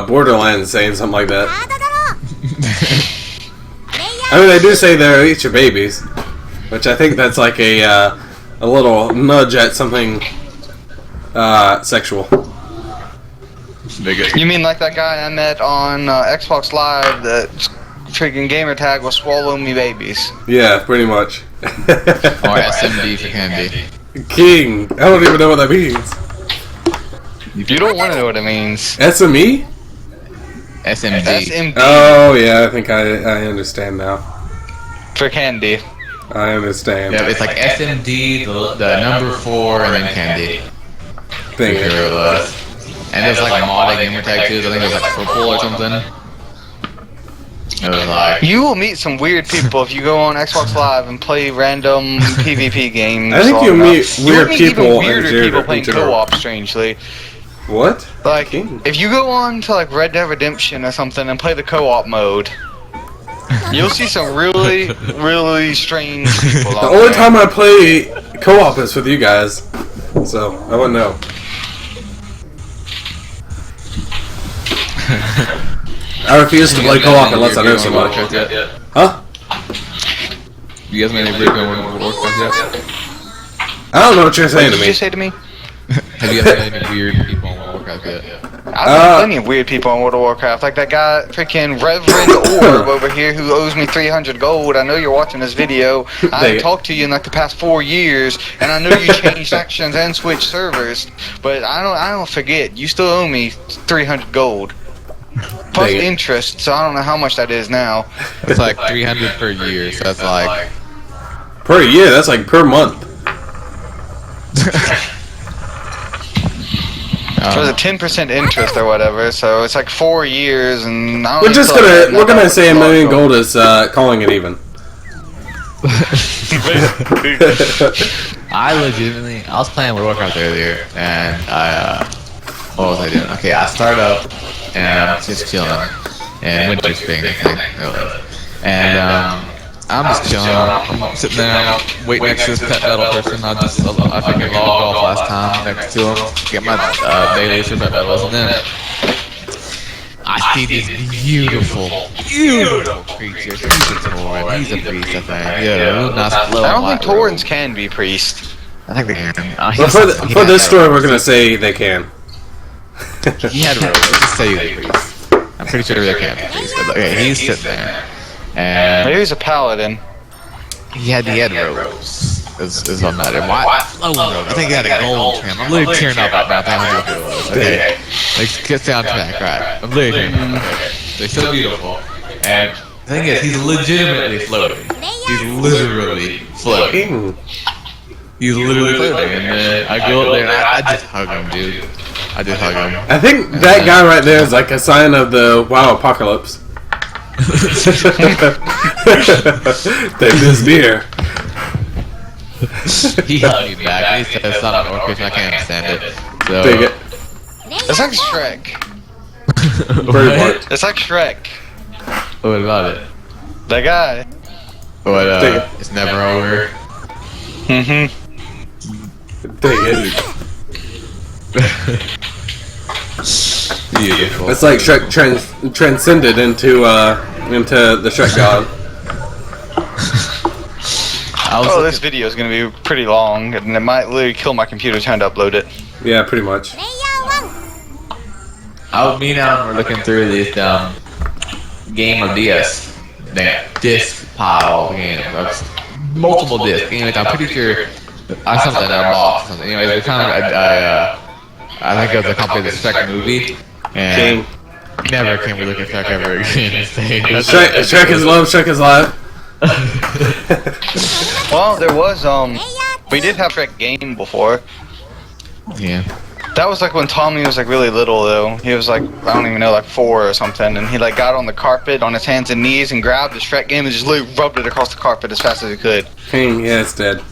Borderlands saying something like that. I mean, they do say they'll eat your babies, which I think that's like a little nudge at something sexual. You mean like that guy I met on Xbox Live that freaking gamer tag was "Swallow Me Babies"? Yeah, pretty much. Or SMD for candy. King. I don't even know what that means. You don't want to know what it means. SME? SMD. SMD Oh yeah, I think I understand now. for candy. I understand. Yeah, it's like SMD, the number 4, and then candy. Thing. Pretty sure it was. And there's like a modded gamer tag too. I think it was like football or something. It was like. You will meet some weird people if you go on Xbox Live and play random PvP games. I think long you'll enough. meet weird even people in weirder general- people in playing general. co-op. Strangely, What? like King. if you go on to like Red Dead Redemption or something and play the co-op mode, you'll see some really, really strange people. The only time I play co-op is with you guys, so I wouldn't know. I refuse to play co-op unless I know somebody. Huh? You guys made any video on World of Warcraft yet? I don't know what you're saying What to did you me. say to me? Have you ever met any weird people on World of Warcraft yet? I've met plenty of weird people on World of Warcraft, like that guy, freaking Reverend Orb over here who owes me 300 gold. I know you're watching this video. I Dang haven't it. talked to you in like the past 4 years, and I know you changed sections and switched servers, but I don't forget. You still owe me 300 gold. Plus Dang it. interest, so I don't know how much that is now. It's like 300 per year, so that's like. Per year, that's like per month. So it's a 10% interest or whatever, so it's like 4 years, and I don't We're even just feel like gonna adding we're that gonna up. say a million gold is calling it even. I legitimately, I was playing World of Warcraft earlier, and what was I doing? Okay, I started up, and I'm just chilling, and winter's spring, I think, really. And, I'm just chilling, I'm sitting there, waiting next to this pet metal person, I freaking logged off last time next to him, get my, dailies for pet metals, and then, I see this beautiful creature. He's a Tauren. He's a priest, I think. Yeah, real nice flow. I don't think Taurens can be priest. I think they can. But for this story, we're gonna say they can. He had robes. Let's just say he's a priest. I'm pretty sure they can be priest. But okay, he's sitting there, and Maybe he's a paladin. he had robes. Is what matters. Why? Flow robes. I think he had a gold trim. I'm literally tearing up right now. How beautiful it was. Okay, let's get down track. Right. I'm literally tearing up. Okay. They're so beautiful. And the thing is, he's legitimately floating. He's literally floating. King. He's literally floating. And then I go up there and I just hug him, dude. I just hug him. I think that guy right there is like a sign of the WoW apocalypse. Take this beer. He hugged me back. He said it's not an orcish, I can't understand it. So, Dig it. It's like Shrek. Pretty much. It's like Shrek. What about it? That guy. But, Dig it. it's never over. Dig it. Beautiful. It's like Shrek transcended into the Shrek god. I was Oh, looking- this video is gonna be pretty long, and it might literally kill my computer trying to upload it. Yeah, pretty much. me and Alan were looking through this game of DS. Disc pile game. Multiple discs. Anyways, I'm pretty sure I something I bought. Something. Anyways, we're kind of I think it was a company that Shrek movie, and never can we look at Shrek ever again. Shrek is love, Shrek is life. Well, there was we did have Shrek game before. Yeah. That was like when Tommy was like really little though. He was like, I don't even know, like 4 or something, and he like got on the carpet on his hands and knees and grabbed the Shrek game and just literally rubbed it across the carpet as fast as he could. King, yeah, it's dead.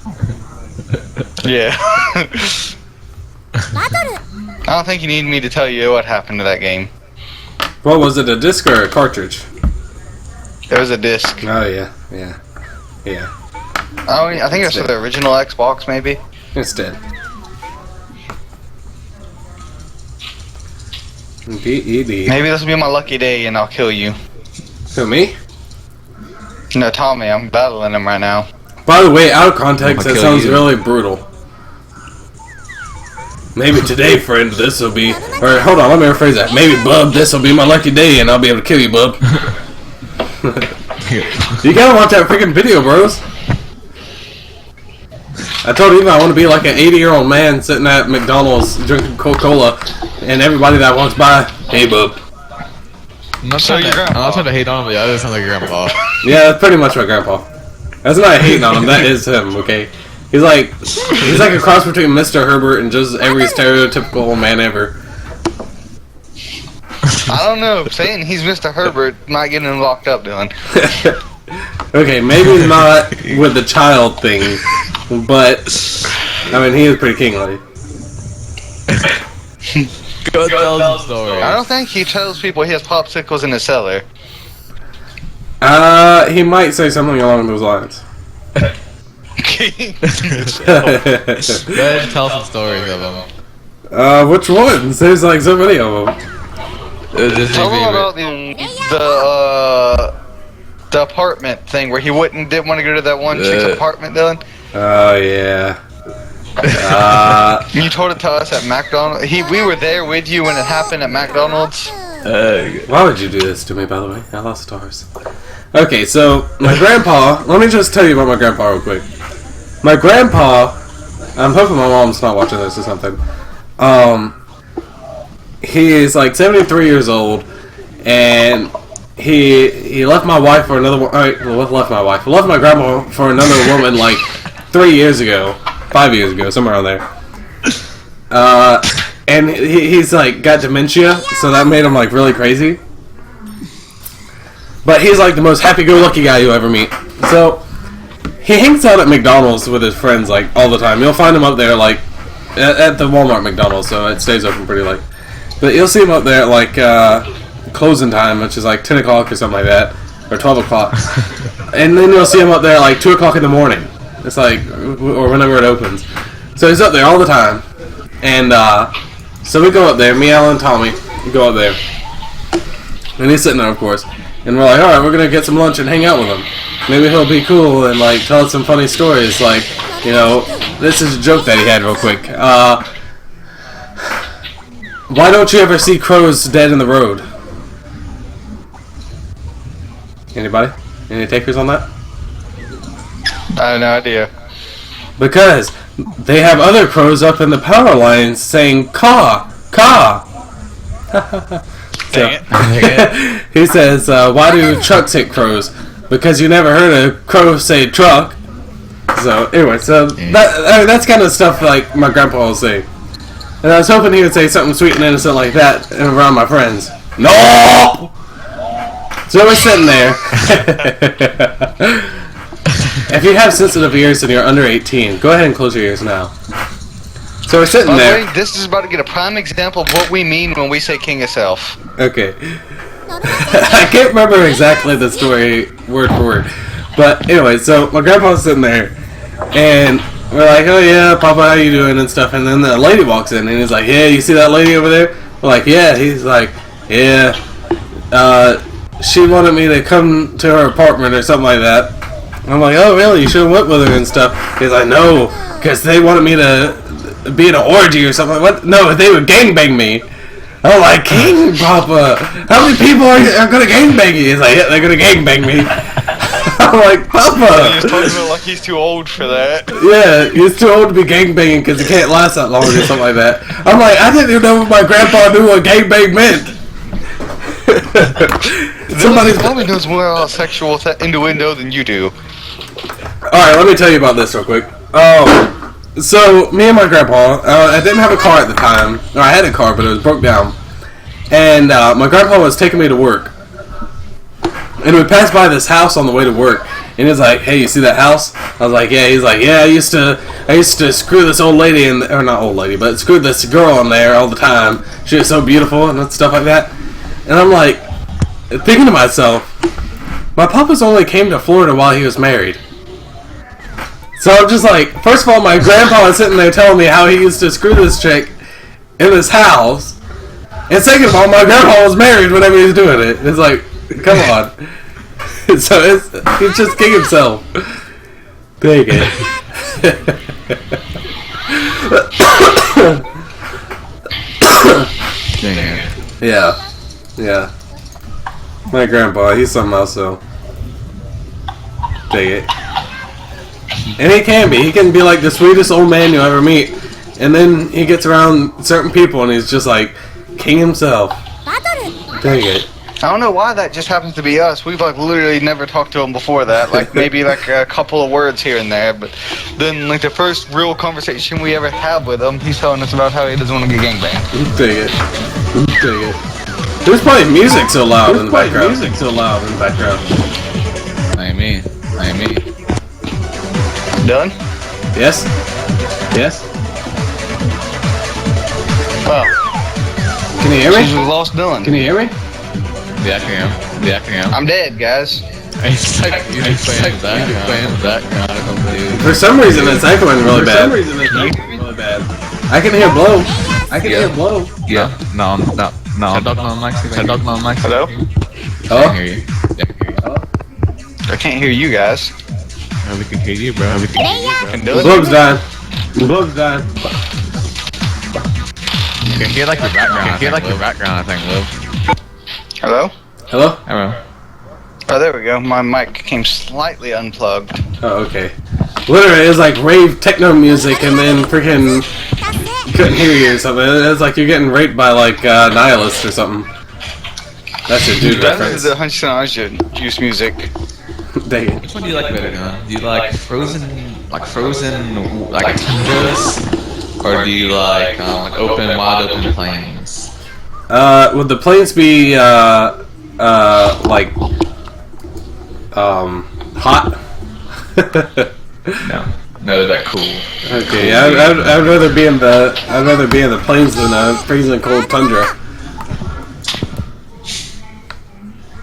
Yeah. I don't think you need me to tell you what happened to that game. What was it, a disc or a cartridge? It was a disc. Oh, yeah. Oh, I think it was for the original Xbox, maybe. It's dead. D-E-D. Maybe this will be my lucky day and I'll kill you. Who, me? No, Tommy, I'm battling him right now. By the way, out of context, I'ma that kill sounds you. really brutal. Maybe today, friend, this will be... Or, hold on, let me rephrase that. Maybe, bub, this will be my lucky day and I'll be able to kill you, bub. You gotta watch that freaking video, bros. I told Eva I want to be like an 80-year-old man sitting at McDonald's drinking Coca-Cola, and everybody that walks by, hey, bub. I'm not So trying your to, I'm grandpa. not trying to hate on him, but yeah, that sounds like your grandpa. Yeah, that's pretty much my grandpa. That's not hating on him, that is him, okay? He's like a cross between Mr. Herbert and just every stereotypical man ever. I don't know. Saying he's Mr. Herbert might get him locked up, Dylan. Okay, maybe not with the child thing, but, I mean, he is pretty kingly. Go tell some story. I don't think he tells people he has popsicles in his cellar. He might say something along those lines. Go ahead and tell some stories of him. Which ones? There's like so many of them. Just Tell your him about favorite. the apartment thing where he didn't want to go to that one chick's apartment, Dylan. Oh, yeah. You told it to us at McDonald's. We were there with you when it happened at McDonald's. Why would you do this to me, by the way? I lost stars. Okay, so, my grandpa... Let me just tell you about my grandpa real quick. My grandpa... I'm hoping my mom's not watching this or something. He is like 73 years old, and he left my wife for another... left my wife. Left my grandma for another woman like 3 years ago. 5 years ago, somewhere around there. And he's like got dementia, so that made him like really crazy. But he's like the most happy-go-lucky guy you'll ever meet. So he hangs out at McDonald's with his friends like all the time. You'll find him up there like at the Walmart McDonald's, so it stays open pretty late. But you'll see him up there at like closing time, which is like 10 o'clock or something like that, or 12 o'clock. And then you'll see him up there at like 2 o'clock in the morning. It's like, or whenever it opens. So he's up there all the time. And so we go up there, me, Alan, and Tommy, we go up there. And he's sitting there, of course. And we're like, alright, we're going to get some lunch and hang out with him. Maybe he'll be cool and like tell us some funny stories. Like, you know, this is a joke that he had real quick. Why don't you ever see crows dead in the road? Anybody? Any takers on that? I have no idea. Because they have other crows up in the power lines saying caw, caw. Dang it. He says, why do trucks hit crows? Because you never heard a crow say truck. So anyway, so that's kind of stuff like my grandpa will say. And I was hoping he would say something sweet and innocent like that around my friends. No! So we're sitting there. If you have sensitive ears and you're under 18, go ahead and close your ears now. So we're sitting By the there. way, this is about to get a prime example of what we mean when we say king of self. Okay. I can't remember exactly the story word for word. But anyway, so my grandpa's sitting there, and we're like, oh yeah, Papa, how you doing and stuff. And then the lady walks in, and he's like, yeah, you see that lady over there? We're like, yeah. He's like, yeah. She wanted me to come to her apartment or something like that. I'm like, oh really? You should have went with her and stuff. He's like, no, because they wanted me to be in an orgy or something. What? No, they would gangbang me. I'm like, King Papa, how many people are gonna gangbang you? He's like, yeah, they're gonna gangbang me. I'm like, Papa. He's talking about like he's too old for that. Yeah, he's too old to be gangbanging because he can't last that long or something like that. I'm like, I didn't even know my grandpa knew what gangbang meant. Somebody probably knows more about sexual innuendo than you do. Alright, let me tell you about this real quick. So me and my grandpa, I didn't have a car at the time. Or I had a car, but it was broke down. And my grandpa was taking me to work. And we passed by this house on the way to work. And he's like, "Hey, you see that house?" I was like, "Yeah." He's like, "Yeah, I used to screw this old lady or not old lady, but screw this girl in there all the time. She was so beautiful and stuff like that." And I'm like, thinking to myself, my papa's only came to Florida while he was married. So I'm just like, first of all, my grandpa was sitting there telling me how he used to screw this chick in this house. And second of all, my grandpa was married whenever he was doing it. It's like, come on. So he's just king himself. Dang it. Yeah. My grandpa, he's something else, so. Dang it. And he can be. He can be like the sweetest old man you'll ever meet. And then he gets around certain people and he's just like king himself. Dang it. I don't know why that just happens to be us. We've like literally never talked to him before that. Like maybe like a couple of words here and there, but then like the first real conversation we ever had with him, he's telling us about how he doesn't want to get gangbanged. Dang it. Who's playing music so loud in the background? I mean. Done? Yes? Well, Can you hear since me? we lost Dylan. Can you hear me? Yeah, I can hear. I'm dead, guys. It's like you just playing that kind of dude. For some reason it's echoing really bad. I can hear blow. Yeah. No. Hello? Oh? I can hear you. Yeah, I can hear you. I can't hear you guys. No, we can hear you, bro. Can The Dylan? bug's dying. You can hear like the background. I think, Lil. Hello? Hello? Hello. Oh, there we go. My mic came slightly unplugged. Oh, okay. Literally, it was like rave techno music and then freaking couldn't hear you or something. It's like you're getting raped by like Nihilist or something. That's your dude That reference. is the Hunchanaja juice music. Dang it. Which one do you like better, Dylan? Do you like frozen tundras, or do you like wide open plains? Would the planes be like hot? No, they're cool. Okay, yeah, I'd rather be in the plains than a freezing cold tundra.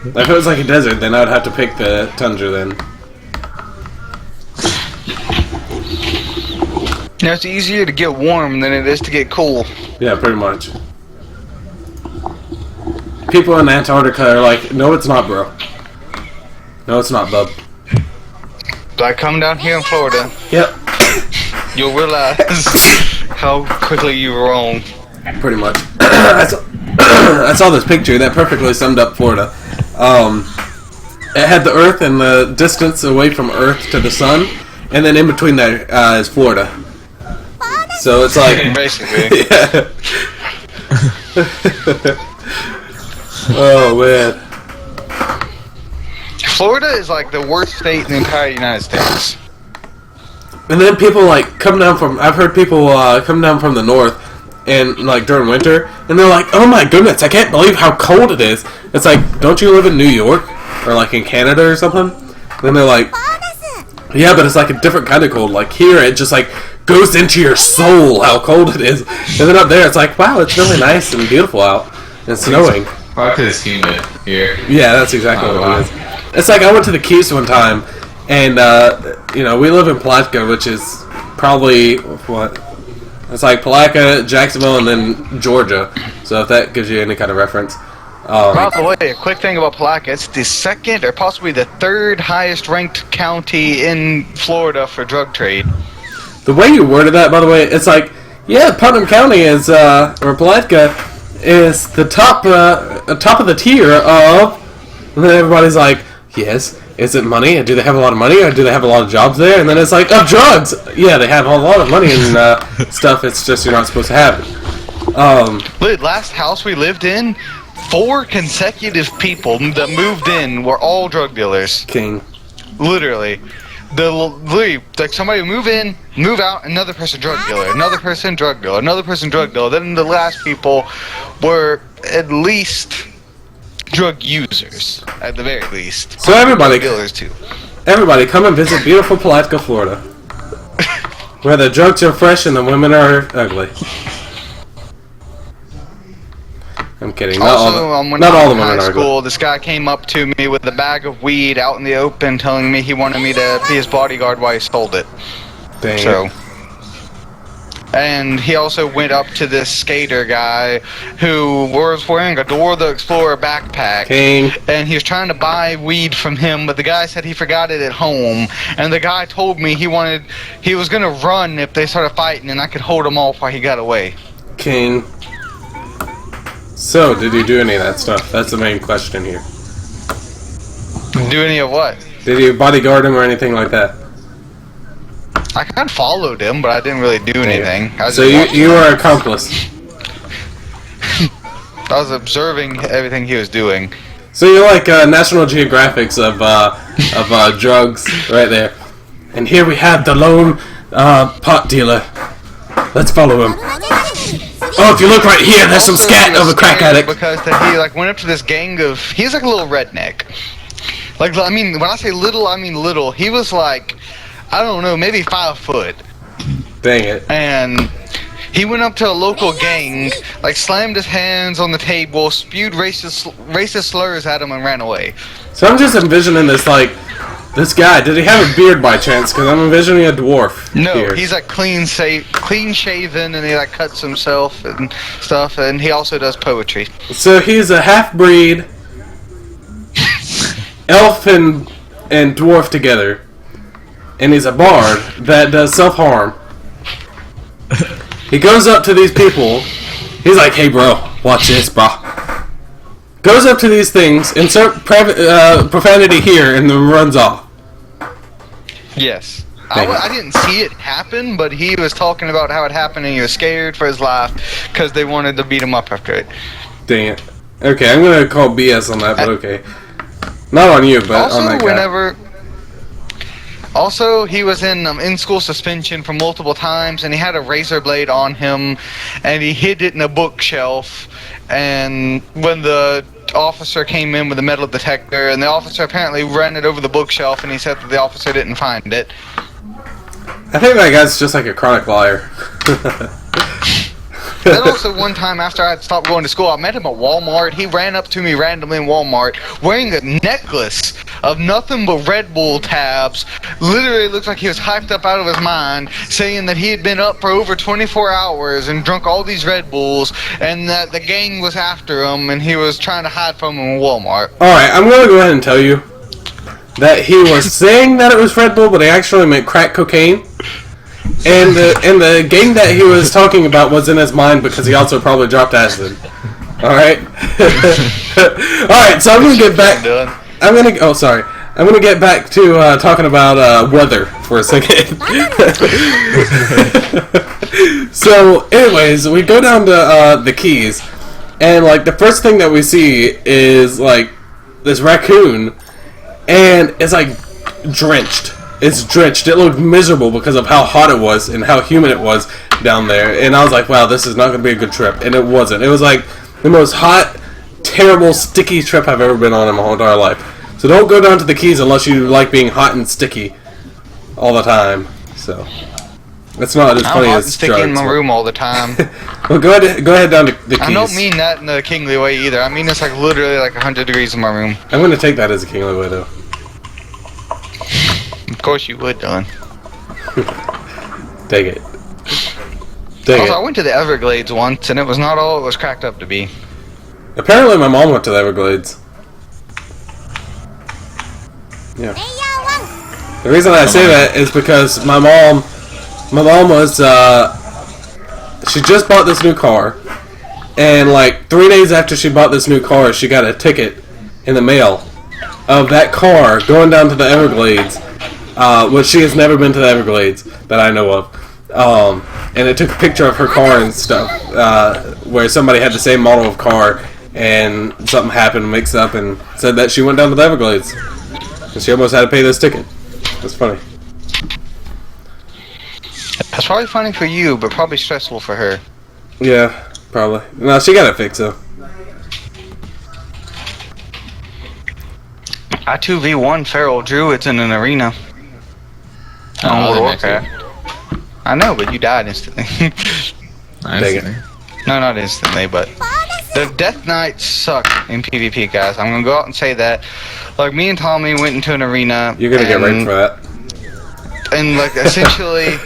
If it was like a desert, then I'd have to pick the tundra then. You know, it's easier to get warm than it is to get cool. Yeah, pretty much. People in Antarctica are like, no, it's not, bro. No, it's not, bub. Like, come down here in Florida, Yep, you'll realize how quickly you were wrong. pretty much. I saw this picture that perfectly summed up Florida. It had the Earth and the distance away from Earth to the Sun, and then in between there is Florida. So it's like, Basically. yeah. Oh man. Florida is like the worst state in the entire United States. And then people like come down from. I've heard people come down from the north, and like during winter, and they're like, "Oh my goodness, I can't believe how cold it is." It's like, don't you live in New York or like in Canada or something? And then they're like, "Yeah, but it's like a different kind of cold. Like here, it just like goes into your soul how cold it is." And then up there, it's like, "Wow, it's really nice and beautiful out and snowing." Probably because it's humid here. Yeah, that's exactly what it is. It's like I went to the Keys one time, and you know, we live in Palatka, which is probably what? It's like Palatka, Jacksonville, and then Georgia. So if that gives you any kind of reference. By the way, a quick thing about Palatka, it's the second or possibly the third highest ranked county in Florida for drug trade. The way you worded that, by the way, it's like, yeah, Putnam County is, or Palatka is the top of the tier of, and then everybody's like, yes, is it money? Do they have a lot of money, or do they have a lot of jobs there? And then it's like, of drugs! Yeah, they have a lot of money and stuff, it's just you're not supposed to have it. Look, last house we lived in, 4 consecutive people that moved in were all drug dealers. King. Literally. Literally, like somebody move in, move out, another person drug dealer, another person drug dealer, another person drug dealer. Then the last people were at least drug users, at the very least. So everybody, Drug dealers too. everybody, come and visit beautiful Palatka, Florida, where the drugs are fresh and the women are ugly. I'm kidding. Not Also, all when the I was in women high are school, ugly. this guy came up to me with a bag of weed out in the open, telling me he wanted me to be his bodyguard while he sold it. Dang So, it. and he also went up to this skater guy who was wearing a Dora the Explorer backpack. King. And he was trying to buy weed from him, but the guy said he forgot it at home. And the guy told me he was gonna run if they started fighting, and I could hold him off while he got away. King. So, did you do any of that stuff? That's the main question here. Do any of what? Did you bodyguard him or anything like that? I kind of followed him, but I didn't really do anything. I was So just you watching. were an accomplice. I was observing everything he was doing. So you're like National Geographics of drugs right there. And here we have the lone pot dealer. Let's follow him. Oh, if you look right here, there's some Also, scat he was of a crack scared addict. because that he like went up to this gang of. He's like a little redneck. Like I mean, when I say little, I mean little. He was like, I don't know, maybe 5 foot, Dang it. and he went up to a local gang, like slammed his hands on the table, spewed racist slurs at him, and ran away. So I'm just envisioning this guy. Did he have a beard by chance? Because I'm envisioning a dwarf. No, here. he's like clean shaven, and he like cuts himself and stuff, and he also does poetry. So he's a half-breed, elf and dwarf together, and he's a bard that does self-harm. He goes up to these people. He's like, "Hey, bro, watch this, bro." Goes up to these things, insert profanity here, and then runs off. Yes. Thank you. I didn't see it happen, but he was talking about how it happened, and he was scared for his life because they wanted to beat him up after it. Dang it. Okay, I'm gonna call BS on that, but okay. Not on you, but on that guy. Also, he was in school suspension for multiple times, and he had a razor blade on him, and he hid it in a bookshelf. And when the officer came in with a metal detector, and the officer apparently ran it over the bookshelf, and he said that the officer didn't find it. I think that guy's just like a chronic liar. Then also one time after I had stopped going to school, I met him at Walmart. He ran up to me randomly in Walmart wearing a necklace of nothing but Red Bull tabs. Literally looked like he was hyped up out of his mind, saying that he had been up for over 24 hours and drunk all these Red Bulls, and that the gang was after him, and he was trying to hide from him in Walmart. Alright, I'm gonna go ahead and tell you that he was saying that it was Red Bull, but he actually meant crack cocaine. And the game that he was talking about was in his mind because he also probably dropped acid. Alright? Alright, so I'm gonna get back. I'm gonna get back to talking about weather for a second. So, anyways, we go down to the Keys, and like the first thing that we see is like this raccoon, and it's like drenched. It's drenched. It looked miserable because of how hot it was and how humid it was down there. And I was like, wow, this is not going to be a good trip. And it wasn't. It was like the most hot, terrible, sticky trip I've ever been on in my whole entire life. So don't go down to the Keys unless you like being hot and sticky all the time. So it's not as I'm funny hot and as sticky in my room all the time. Well, go ahead down to the Keys. I don't mean that in a kingly way either. I mean it's like literally like 100 degrees in my room. I'm going to take that as a kingly way, though. Of course you would, Dylan. Take it. Take Also, I it. went to the Everglades once, and it was not all it was cracked up to be. Apparently my mom went to the Everglades. Yeah. The reason I say that is because my mom was, she just bought this new car, and like 3 days after she bought this new car, she got a ticket in the mail of that car going down to the Everglades, which she has never been to the Everglades that I know of. And it took a picture of her car and stuff, where somebody had the same model of car, and something happened, mixed up, and said that she went down to the Everglades. And she almost had to pay this ticket. That's funny. That's probably funny for you, but probably stressful for her. Yeah, probably. No, she got it fixed though. I 2v1 feral druids in an arena. On World of Warcraft. I know, but you died instantly. Nice. No, not instantly, but the Death Knights suck in PvP, guys. I'm gonna go out and say that. Like, me and Tommy went into an arena. You're gonna get raped for that. And, like, essentially,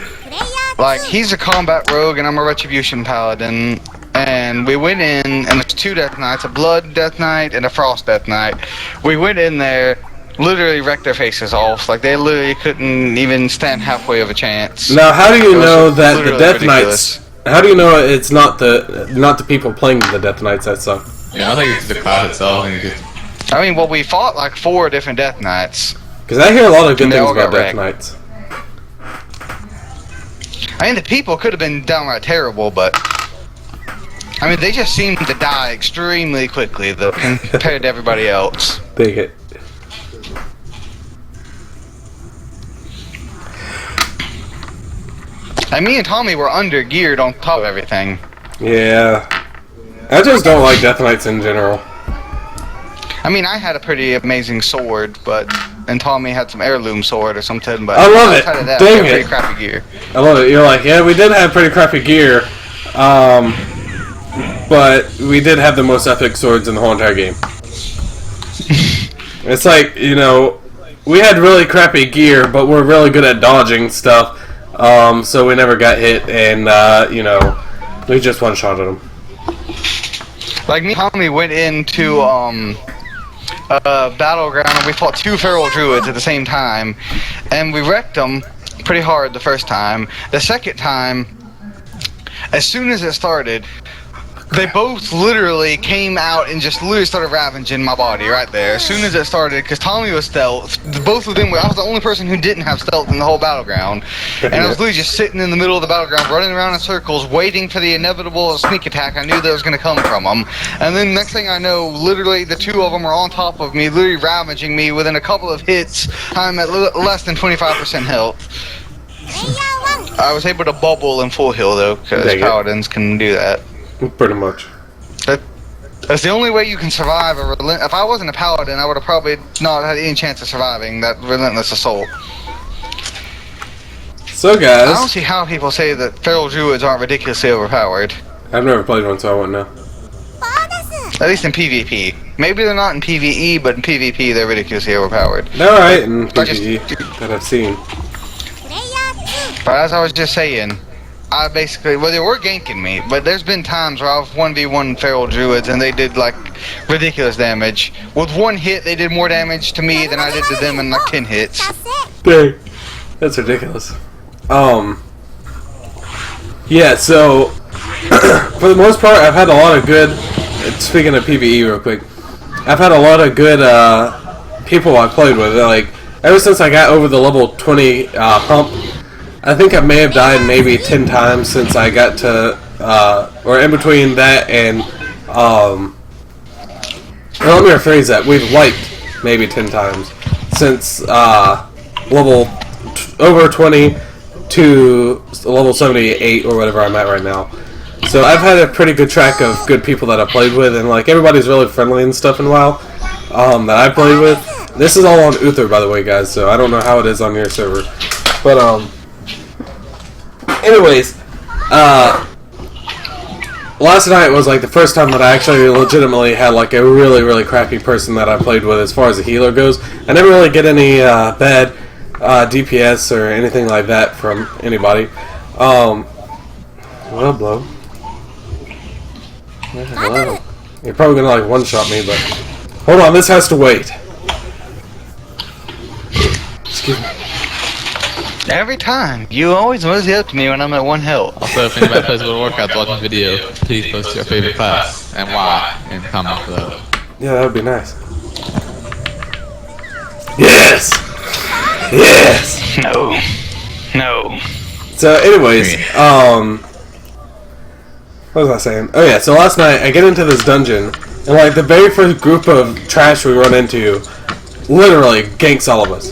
like, he's a combat rogue and I'm a retribution paladin. And we went in, and there's 2 Death Knights, a Blood Death Knight and a Frost Death Knight. We went in there, literally wrecked their faces off. Like, they literally couldn't even stand halfway of a chance. Now, how do you know that the literally Death ridiculous. Knights? How do you know it's not the people playing the Death Knights that suck? Yeah, I think it's the class itself. I think it's I mean, well, we fought like 4 different Death Knights. Because I hear a lot of good And they things all about got Death wrecked. Knights. I mean, the people could have been downright terrible, but I mean, they just seemed to die extremely quickly, though, compared to everybody else. Big hit. And me and Tommy were under geared on top of everything. Yeah. I just don't like Death Knights in general. I mean, I had a pretty amazing sword, and Tommy had some heirloom sword or something. But I love it. outside of that, Dang we had it. pretty crappy gear. I love it. You're like, yeah, we did have pretty crappy gear, but we did have the most epic swords in the whole entire game. It's like, you know, we had really crappy gear, but we're really good at dodging stuff, so we never got hit, and, you know, we just one-shotted them. Like, me and Tommy went into battleground and we fought 2 feral druids at the same time, and we wrecked them pretty hard the first time. The second time, as soon as it started, they both literally came out and just literally started ravaging my body right there. As soon as it started, because Tommy was stealth, both of them were, I was the only person who didn't have stealth in the whole battleground. And I was literally just sitting in the middle of the battleground, running around in circles, waiting for the inevitable sneak attack I knew that was going to come from them. And then next thing I know, literally the 2 of them are on top of me, literally ravaging me. Within a couple of hits, I'm at less than 25% health. I was able to bubble in full heal though, because paladins can do that. Pretty much. That's the only way you can survive a if I wasn't a paladin, I would have probably not had any chance of surviving that relentless assault. So, I don't guys, see how people say that feral druids aren't ridiculously overpowered. I've never played one, so I wouldn't know. At least in PvP. Maybe they're not in PvE, but in PvP they're ridiculously overpowered. They're alright in I just- PvE that I've seen. But as I was just saying, I basically, well, they were ganking me, but there's been times where I've 1v1 feral druids and they did like ridiculous damage. With 1 hit, they did more damage to me than I did to them in like 10 hits. Dang. That's ridiculous. Yeah, so, for the most part, I've had a lot of good, speaking of PvE real quick, I've had a lot of good, people I played with. Like, ever since I got over the level 20, hump, I think I may have died maybe 10 times since I got to, or in between that and, well, let me rephrase that. We've wiped maybe 10 times since, level over 20 to level 78 or whatever I'm at right now. So I've had a pretty good track of good people that I played with, and like everybody's really friendly and stuff in WoW, that I played with. This is all on Uther, by the way, guys, so I don't know how it is on your server. But, anyways, last night was like the first time that I actually legitimately had like a really, really crappy person that I played with as far as a healer goes. I never really get any bad DPS or anything like that from anybody. Well, blow. Hello. You're probably gonna like one-shot me, but hold on, this has to wait. Excuse me. Every time. You always mosey up to me when I'm at 1 health. Also, if anybody plays World of Warcraft watching this video, please post your favorite class and why in the comments below. Yeah, that would be nice. Yes! Yes! No. No. So, anyways, what was I saying? Oh yeah, so last night I get into this dungeon, and like the very first group of trash we run into literally ganks all of us.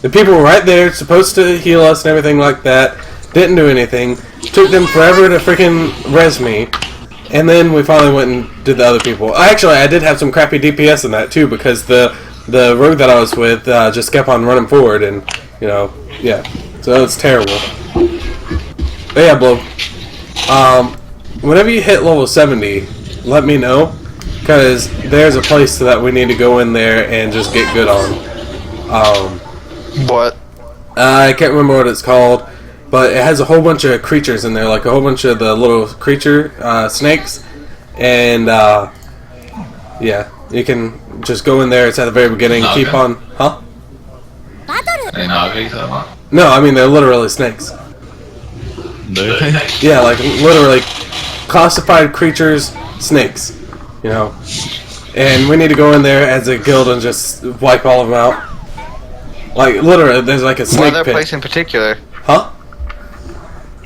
The people were right there, supposed to heal us and everything like that, Didn't do anything. Took them forever to freaking res me. And then we finally went and did the other people. Actually, I did have some crappy DPS in that too, because the rogue that I was with just kept on running forward, and you know, yeah. So it's terrible. But yeah, Blow. Whenever you hit level 70, let me know, because there's a place that we need to go in there and just get good on. What? I can't remember what it's called, but it has a whole bunch of creatures in there, like a whole bunch of the little creature snakes, and yeah, you can just go in there. It's at the very beginning. Naga? Keep on, huh? And Naga, you talking about? No, I mean they're literally snakes. Literally? Yeah, like literally classified creatures, snakes. You know, and we need to go in there as a guild and just wipe all of them out. Like literally, there's like a Why snake that pit. place in particular? Huh?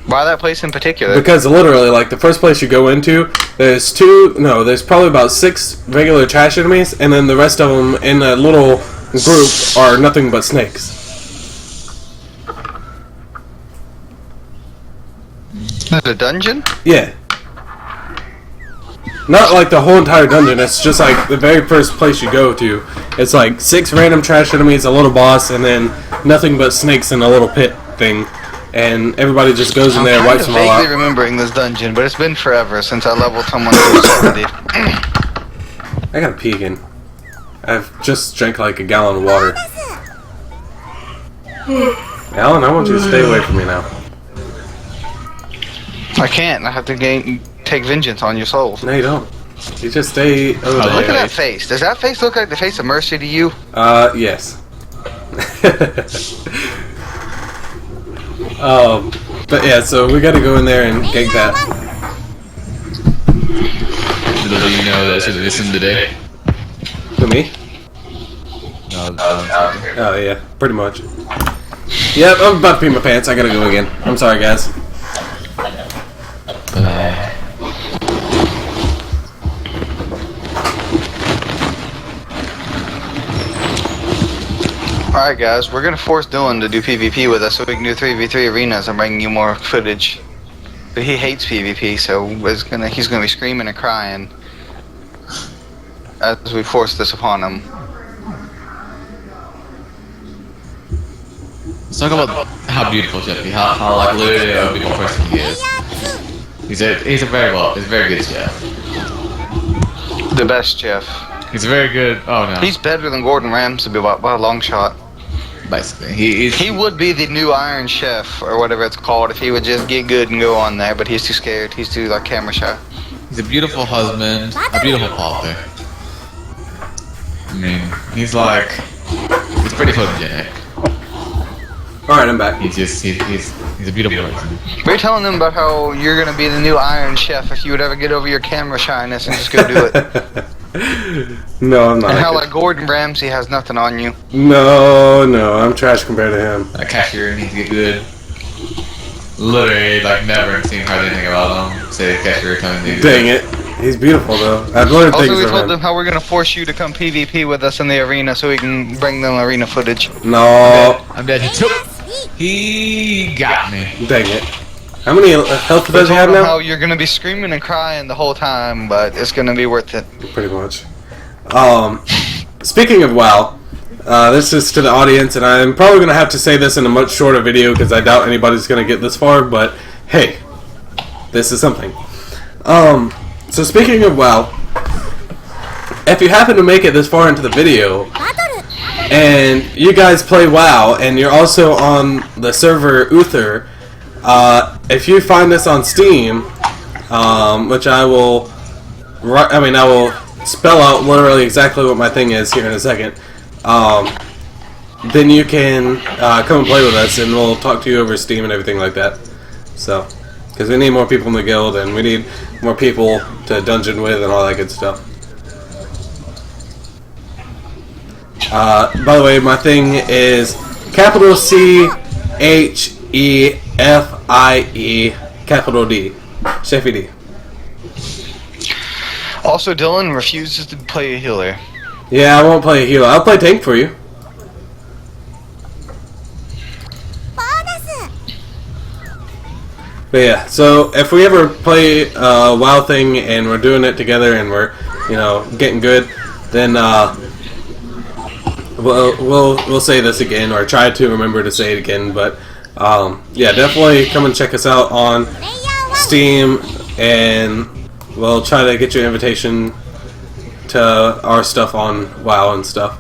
Why that place in particular? Because literally, like, the first place you go into, there's probably about 6 regular trash enemies, and then the rest of them in a little group are nothing but snakes. There's a dungeon? Yeah. Not like the whole entire dungeon, it's just like the very first place you go to. It's like 6 random trash enemies, a little boss, and then nothing but snakes in a little pit thing. And everybody just goes in there and wipes them all I'm vaguely out. remembering this dungeon, but it's been forever since I leveled someone to 70. I gotta pee again. I've just drank like a gallon of water. Alan, I want you to stay away from me now. I can't. I have to take vengeance on your soul. No, you don't. You just stay over Oh, there. Look at that face. Does that face look like the face of Mercy to you? Yes. But yeah, so we gotta go in there and gank that. Little do you know that should listen today. To me? No, Oh yeah, pretty much. Yep, I'm about to pee my pants. I gotta go again. I'm sorry, guys. Alright guys, we're gonna force Dylan to do PvP with us so we can do 3v3 arenas and bring you more footage. But he hates PvP, so he's gonna be screaming and crying as we force this upon him. Let's talk about how beautiful Jeffy, how like literally a beautiful person he is. He's a very good chef. The best chef. He's a very good. Oh no. He's better than Gordon Ramsay by a long shot. Basically, He would be the new Iron Chef or whatever it's called if he would just get good and go on there, but he's too scared. He's too like camera shy. He's a beautiful husband, a beautiful father. I mean, he's pretty photogenic. Alright, I'm back. He's a beautiful person. We're telling them about how you're gonna be the new Iron Chef if you would ever get over your camera shyness and just go do it. No, I'm not. And how like Gordon Ramsay has nothing on you. No, I'm trash compared to him. That cashier needs to get good. Literally, like never seen hardly anything about him. Say the cashier coming to. Dang it. He's beautiful though. I've learned Also, things we from told him. them how we're gonna force you to come PvP with us in the arena so we can bring them arena footage. No. I'm dead. He got me. Dang it. How many health We does he told have them now? how you're gonna be screaming and crying the whole time, but it's gonna be worth it. Pretty much. Speaking of WoW, this is to the audience, and I'm probably going to have to say this in a much shorter video because I doubt anybody's going to get this far, but hey, this is something. So speaking of WoW, if you happen to make it this far into the video, and you guys play WoW, and you're also on the server Uther, if you find this on Steam, which I will spell out literally exactly what my thing is here in a second, then you can come and play with us, and we'll talk to you over Steam and everything like that. So, because we need more people in the guild, and we need more people to dungeon with and all that good stuff. By the way, my thing is capital CHEFIE capital D. Chefy D. Also, Dylan refuses to play a healer. Yeah, I won't play a healer. I'll play tank for you. But yeah, so if we ever play a WoW thing and we're doing it together and we're, getting good, then we'll say this again or try to remember to say it again. But yeah, definitely come and check us out on Steam, and we'll try to get you an invitation to our stuff on WoW and stuff.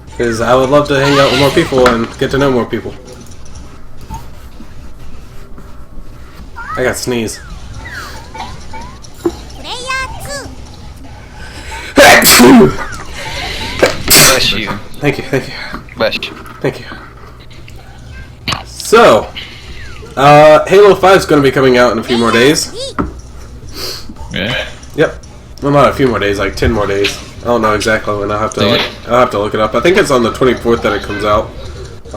Because I would love to hang out with more people and get to know more people. I got sneeze. Bless you. Thank you. Bless you. Thank you. So, Halo 5 is going to be coming out in a few more days. Yeah. Yep. Well, not a few more days, like 10 more days. I don't know exactly when. I'll have to look it up. I think it's on the 24th that it comes out.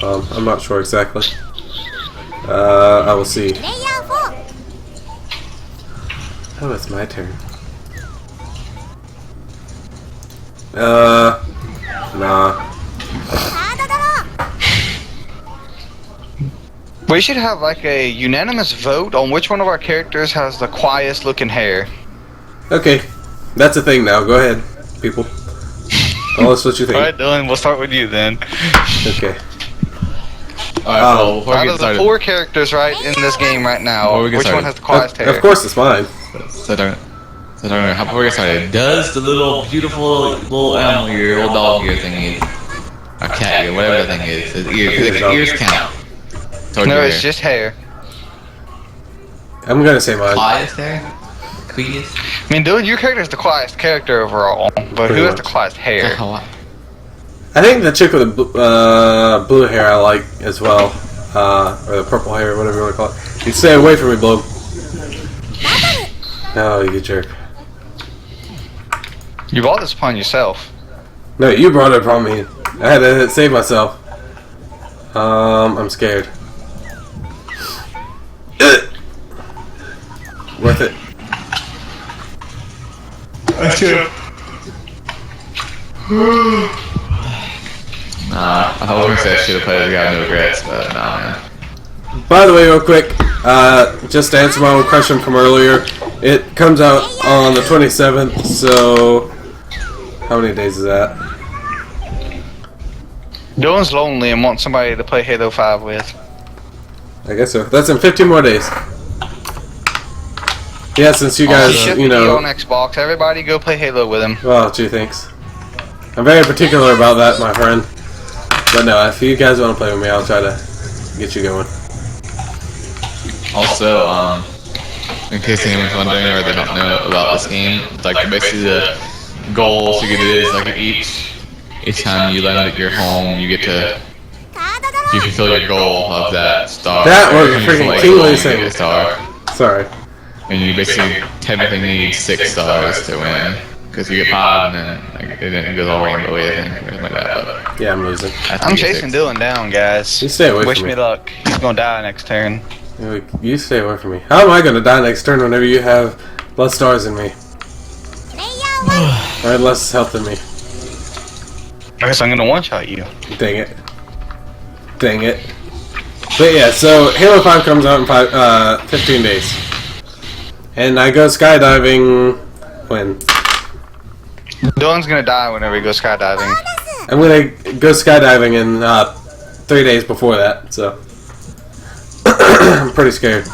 I'm not sure exactly. I will see. Oh, it's my turn. Nah. We should have like a unanimous vote on which one of our characters has the quietest looking hair. Okay, that's a thing now. Go ahead, people. Tell us what you think. Alright, Dylan, we'll start with you then. Okay. Alright, well, before we Out get of the started, 4 characters right in this game right now, Before we get which one started. has the quietest hair? Of course, it's mine. before we get started, does the little beautiful little animal ear, little dog ear thing is, or cat ear, whatever that thing is, his ears count? Towards No, your it's hair. just hair. I'm gonna say mine. Quietest hair? Quietest? I mean, Dylan, your character is the quietest character overall, but Pretty who has the much. quietest hair? I think the chick with the blue hair I like as well, or the purple hair, whatever you want to call it. You stay away from me, Bloom. Oh, you jerk. You brought this upon yourself. No, you brought it upon me. I had to save myself. I'm scared. Worth it. Nah, I was gonna say I should have played as a guy no regrets, but nah, man. By the way, real quick, just to answer my own question from earlier, it comes out on the 27th, so how many days is that? Dylan's lonely and wants somebody to play Halo 5 with. I guess so. That's in 15 more days. Yeah, since you He guys, should you be on know, Xbox. Everybody go play Halo with him. well, gee, thanks. I'm very particular about that, my friend. But no, if you guys want to play with me, I'll try to get you going. Also, in case anyone's wondering or they don't know about this game, like basically the goals you get is like each time you land at your home, you get to fulfill your goal of that star. That was a Every time you freaking select kingly goal, you get thing. a star, Sorry. and you basically technically need 6 stars to win. Because you get 5 and then like, it goes all rainbow way, I think, or something like that. But Yeah, I'm losing. I think I'm it's chasing 6. Dylan down, guys. You stay away Wish from me me. luck. He's gonna die next turn. You stay away from me. How am I going to die next turn whenever you have less stars than me? Or less health than me? I guess I'm gonna one-shot you. Dang it. Dang it. But yeah, so Halo 5 comes out in 15 days. And I go skydiving when? Dylan's gonna die whenever he goes skydiving. I'm gonna go skydiving in 3 days before that, so I'm pretty scared.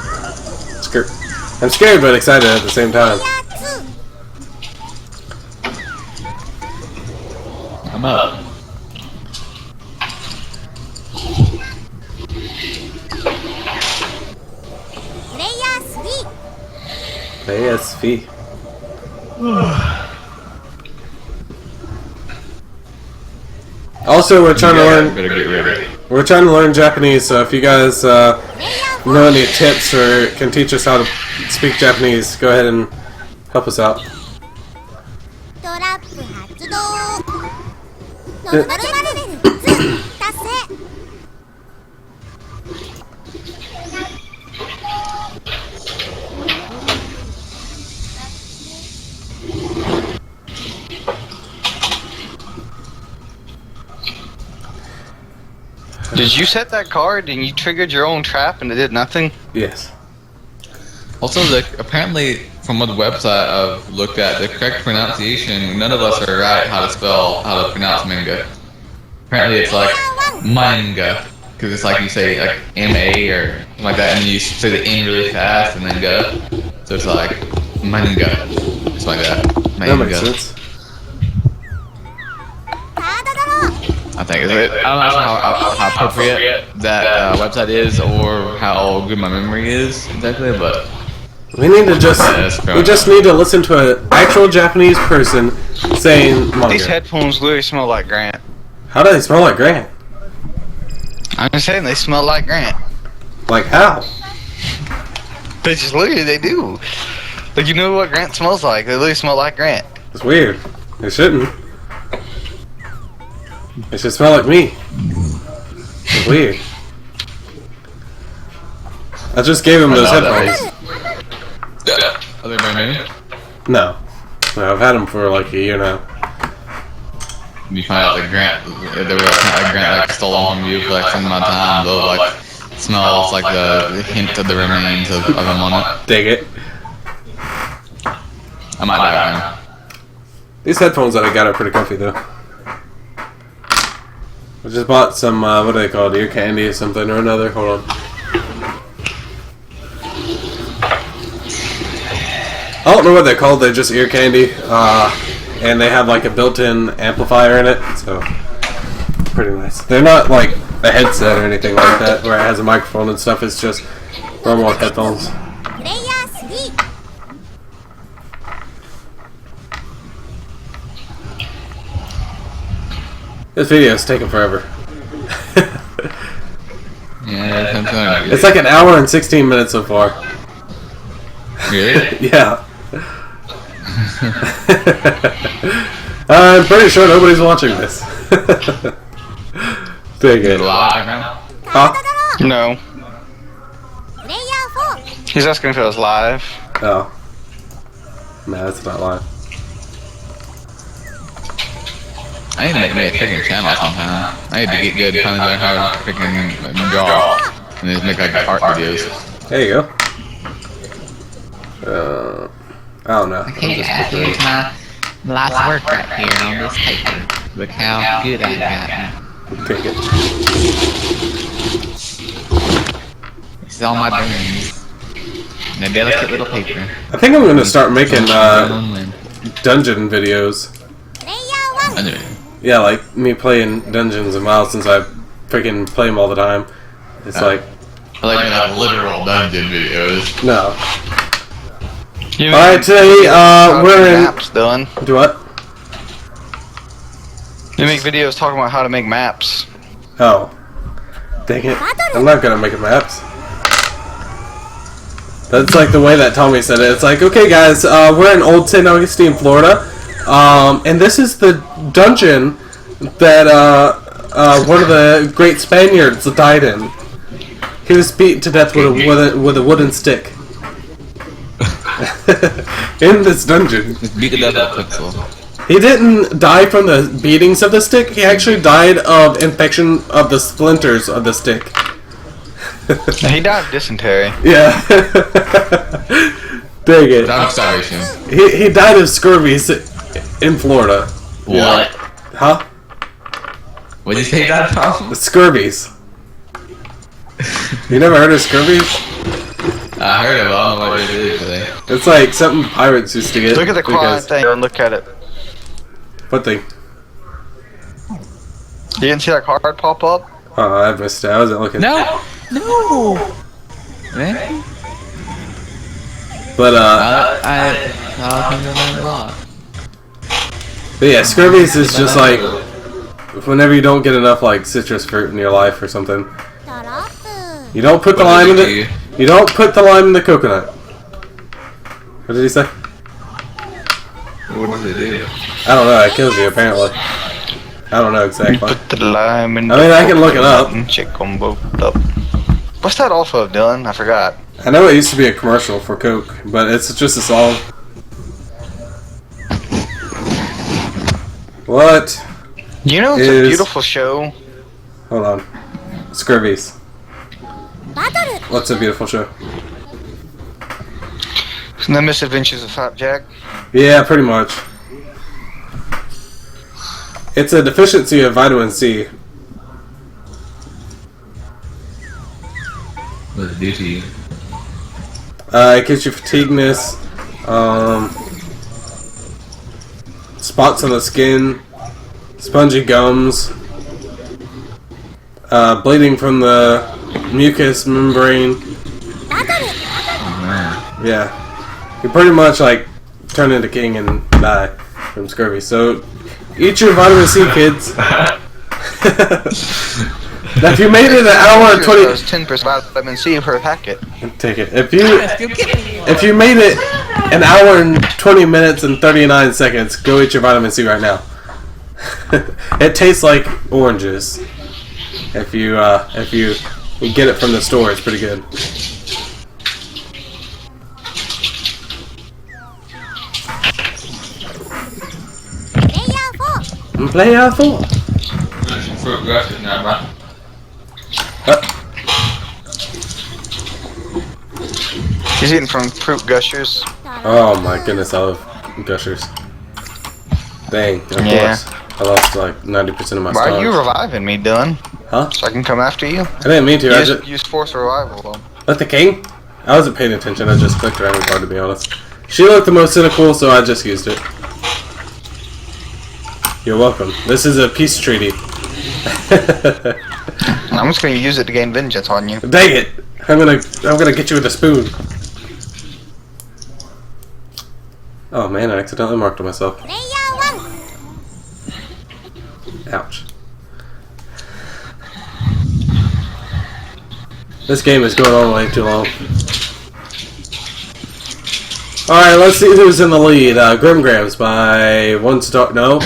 I'm scared but excited at the same time. I'm up. ASV. Also, we're trying to learn. Better get ready. We're trying to learn Japanese, so if you guys know any tips or can teach us how to speak Japanese, go ahead and help us out. トラップ発動ノルマルレベル2達成 Did you set that card and you triggered your own trap and it did nothing? Yes. Also, apparently, from what website I've looked at, the correct pronunciation, none of us are right how to pronounce manga. Apparently, it's like manga, because it's like you say like M-A or something like that, and then you say the N really fast and then go. So it's like manga, just like that. That makes Manga. sense. カードドロー I think is it. I don't know how appropriate that website is or how good my memory is exactly, but We need to just that's we just need to listen to an actual Japanese person saying manga. These headphones literally smell like Grant. How do they smell like Grant? I'm just saying they smell like Grant. Like how? They just literally they do. Like you know what Grant smells like? They literally smell like Grant. It's weird. It shouldn't. It should smell like me. It's weird. I just gave him those I know that. headphones. Are they brand new? No. No, I've had them for like a year now. You find out that they were like Grant stole them from you for like some amount of time. They'll like smells like the hint of the remains of them on it. Dig it. I might die now. These headphones that I got are pretty comfy though. I just bought some, what are they called? Ear candy or something or another. Hold on. I don't know what they're called. They're just ear candy. And they have like a built-in amplifier in it. So, pretty nice. They're not like a headset or anything like that where it has a microphone and stuff. It's just normal headphones. プレイヤー3 This video is taking forever. Yeah, sometimes. It's like an hour and 16 minutes so far. Really? Yeah. I'm pretty sure nobody's watching this. Dang it. Live now? huh? カードドロー No. プレイヤー 4 He's asking if it was live. Oh. No, it's not live. I need to make me a freaking channel sometime. I need to get good, kind of learn how to freaking draw and just make like art videos. There you go. I don't know. Here's my life's work right here on this paper. Look how good I got. Take it. This is all my dreams. And a delicate little paper. I think I'm gonna start making I dungeon videos. プレイヤー1 knew it. Yeah, like me playing Dungeons a while since I freaking play them all the time. It's like I like literal dungeon videos. no. You All right, today we're in. maps, Dylan. Do what? You make videos talking about how to make maps. Oh. Dang it. I'm not gonna make a maps. That's like the way that Tommy said it. It's like, okay guys, we're in Old St. Augustine, Florida. And this is the dungeon that one of the great Spaniards died in. He was beaten to death with a wooden stick. In this dungeon. Just beat the devil with pixel. He didn't die from the beatings of the stick. He actually died of infection of the splinters of the stick. He died of dysentery. Yeah. Dang it. Without starvation. He died of scurvy in Florida. What? Huh? What did you say that from? Scurvies. You never heard of scurvies? I heard of it, I don't know what it is today. It's like something pirates used to get. Look at the quad because- thing and look at it. What thing? You didn't see that card pop up? Oh, I missed it. I wasn't looking. No! No! Man? But I think I a lot. but yeah, scurvies is just like whenever you don't get enough like citrus fruit in your life or something. ドロップ You don't put the What lime in did it the. You don't put the lime in the coconut. What did he say? What does it do? I don't know. It kills you apparently. I don't know exactly. Put the lime in I mean, I can look it up. and check them both up. What's that off of, Dylan? I forgot. I know it used to be a commercial for Coke, but it's just a song. What? You know, it's Is- a beautiful show. Hold on. Scurvies. バトル What's a beautiful show? The Misadventures of Flapjack. Yeah, pretty much. It's a deficiency of vitamin C. What does it do to you? It gives you fatigueness, spots on the skin, spongy gums, bleeding from the mucous membrane. バトル Oh man. Yeah. You pretty much like turn into king and die from scurvy. So eat your vitamin C, kids. Now, if you made it an hour and 20, 10% vitamin C per packet. take it. If you made it an hour and 20 minutes and 39 seconds, go eat your vitamin C right now. It tastes like oranges. If you get it from the store, it's pretty good. Player 4 Player 4. Fruit gushers now, bro. He's eating from Fruit Gushers. Oh my goodness, I love gushers. Dang, of course. I lost like 90% of my Why are you stars. reviving me, Dylan? Huh? So I can come after you? I didn't mean to. I just Use force revival, though. let the king. I wasn't paying attention. I just clicked around hard, to be honest. She looked the most cynical, so I just used it. You're welcome. This is a peace treaty. I'm just gonna use it to gain vengeance on you. Dang it! I'm gonna get you with a spoon. Oh man, I accidentally marked on myself. プレイヤー 1 Ouch. This game is going on way too long. Alright, let's see who's in the lead. Grimgrams by 1 star. No.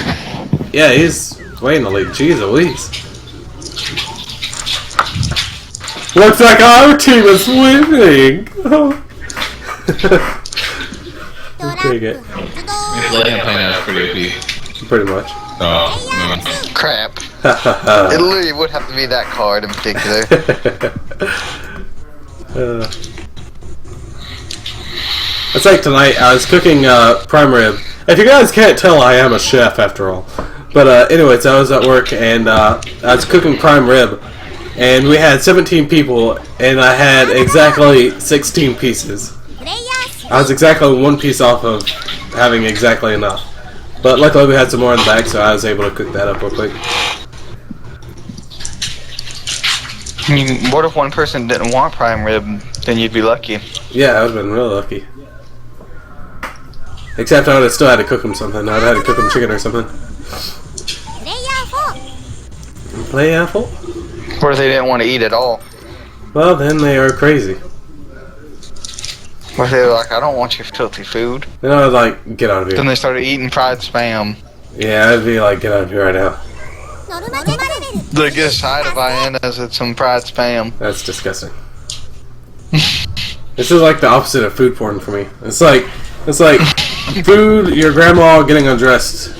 Yeah, he's way in the lead. Jeez Louise. Looks like our team is winning. トラ Pretty ッ good. プ発 This 動 lady I'm playing now is pretty OP. Pretty much. So, Crap. It literally would have to be that card in particular. It's like tonight, I was cooking prime rib. If you guys can't tell, I am a chef after all. But anyways, I was at work and I was cooking prime rib. And we had 17 people, and I had exactly 16 pieces. プレイヤー I was exactly 1 piece off of having exactly enough. But luckily we had some more in the bag, so I was able to cook that up real quick. What if one person didn't want prime rib? Then you'd be lucky. Yeah, I would have been really lucky. Except I would have still had to cook them something. I would have had to cook them chicken or something. プレイヤー 4 Play apple? What if they didn't want to eat at all? Well, then they are crazy. What if they were like, I don't want your filthy food? Then I would like, get out of Then here. they started eating fried spam. Yeah, I'd be like, get out of here right now. ノルマレベル They get a side of Vienna's and some fried spam. That's disgusting. This is like the opposite of food porn for me. It's like food, your grandma getting undressed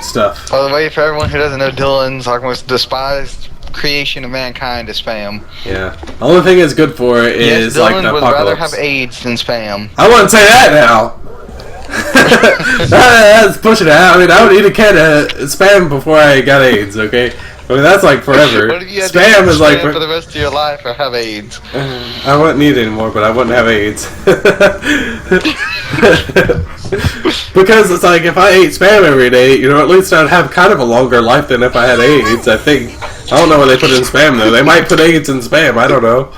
stuff. By the way, for everyone who doesn't know, Dylan's like most despised creation of mankind is spam. Yeah. The only thing it's good for is Yes, like Dylan the would rather have apocalypse. AIDS than spam. I wouldn't say that now. That's pushing it out. I mean, I would eat a can of spam before I got AIDS. Okay, I mean that's like forever. What if you had to Spam eat is like spam for the rest of your life or have AIDS? I wouldn't need it anymore, but I wouldn't have AIDS. Because it's like if I ate spam every day, you know, at least I'd have kind of a longer life than if I had AIDS. I think. I don't know what they put in spam though. They might put AIDS in spam. I don't know.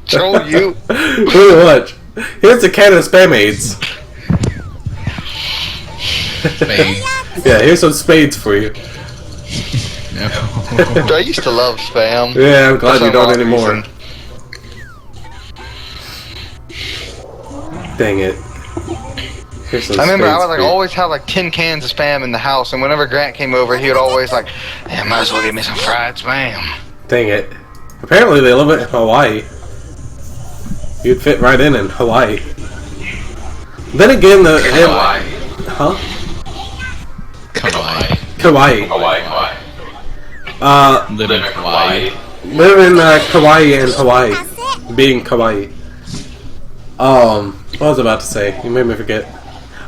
Troll you. Really much. Here's a can of spam AIDS. Spades. Yeah, here's some spades for you. No. I used to love spam. Yeah, I'm glad For you some don't odd anymore. reason. Dang it. Here's some I remember I spades would like for you. always have like 10 cans of spam in the house, and whenever Grant came over, he would always like, "Yeah, might as well give me some fried spam." Dang it. Apparently they live in Hawaii. You'd fit right in Hawaii. Then again, the... Hawaii. Huh? Hawaii. Hawaii. Hawaii. Live in Hawaii. Live in Kauai and Hawaii. Being Kauai. What was I about to say? You made me forget.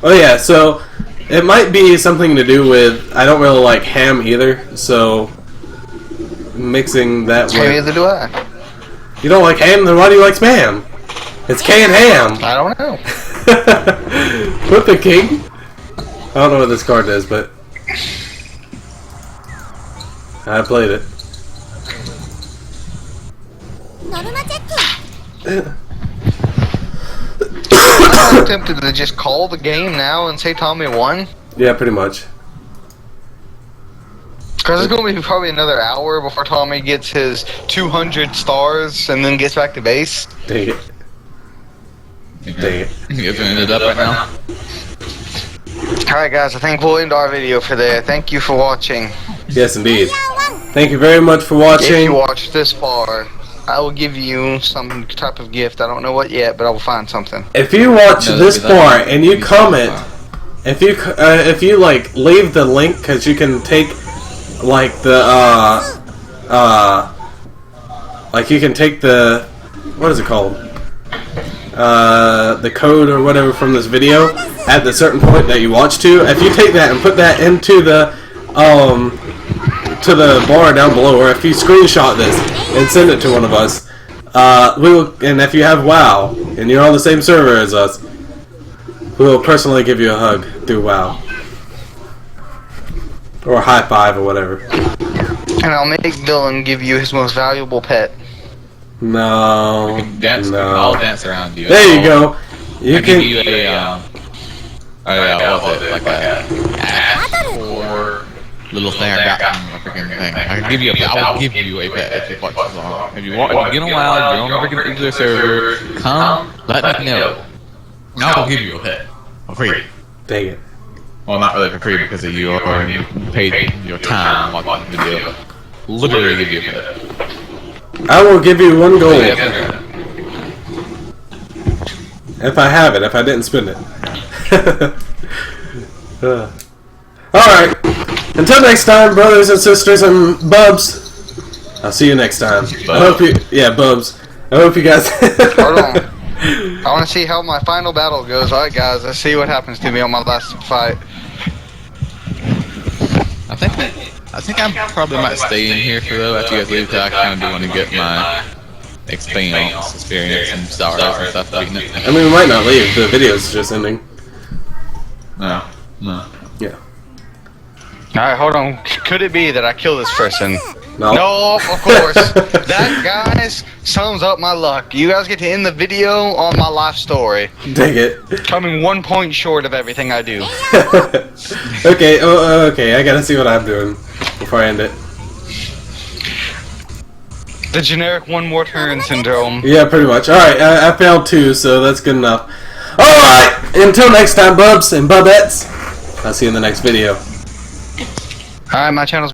Oh yeah, so it might be something to do with I don't really like ham either, so mixing that with Neither do I. You don't like ham, then why do you like spam? It's canned ham. I don't know. What the king? I don't know what this card is, but I played it. ノルマチェック I'm tempted to just call the game now and say Tommy won. Yeah, pretty much. Because it's going to be probably another hour before Tommy gets his 200 stars and then gets back to base. Dang it. Dang it. You guys ended up right now? Alright guys, I think we'll end our video for there. Thank you for watching. Yes, indeed. ヤーワン Thank you very much for If watching. you watched this far, I will give you some type of gift. I don't know what yet, but I will find something. If you watch No, this that'd be far that. and you comment, if you like leave the link, because you can take like the like you can take the what is it called? The code or whatever from this video at the certain point that you watch to. If you take that and put that into the to the bar down below, or if you screenshot this and send it to one of us, we will. And if you have WoW and you're on the same server as us, we will personally give you a hug through WoW, or a high five or whatever. And I'll make Dylan give you his most valuable pet. No, Dance. I'll dance around you. There you go. You I can. give you a what was it? Like a axe or little thing I got from a freaking thing. I will give you a pet if you watch this long. If you want, if you get on WoW, you're on a freaking regular server, come, let me know. I will give you a pet for free. Dang it. Well, not really for free because you already paid your time watching the video. Literally give you a pet. I will give you one gold Yeah. if I have it. If I didn't spend it. Alright. Until next time, brothers and sisters and bubs. I'll see you next time. I hope you. Yeah, bubs. I hope you guys. Hold on. I want to see how my final battle goes. Alright guys, let's see what happens to me on my last fight. I think I probably might stay in here for though after you guys leave. Cause I kind of do want to get my experience and stars and stuff. Beating it. I mean, we might not leave. The video's just ending. No. Yeah. Alright, hold on. Could it be that I kill this person? No. No, of course. That, guys, sums up my luck. You guys get to end the video on my life story. Dang it. Coming 1 point short of everything I do. Okay. Okay. I gotta see what I'm doing before I end it. The generic one more turn syndrome. Yeah, pretty much. Alright, I failed 2, so that's good enough. Alright, until next time, bubs and bubettes. I'll see you in the next video. Alright, my channel's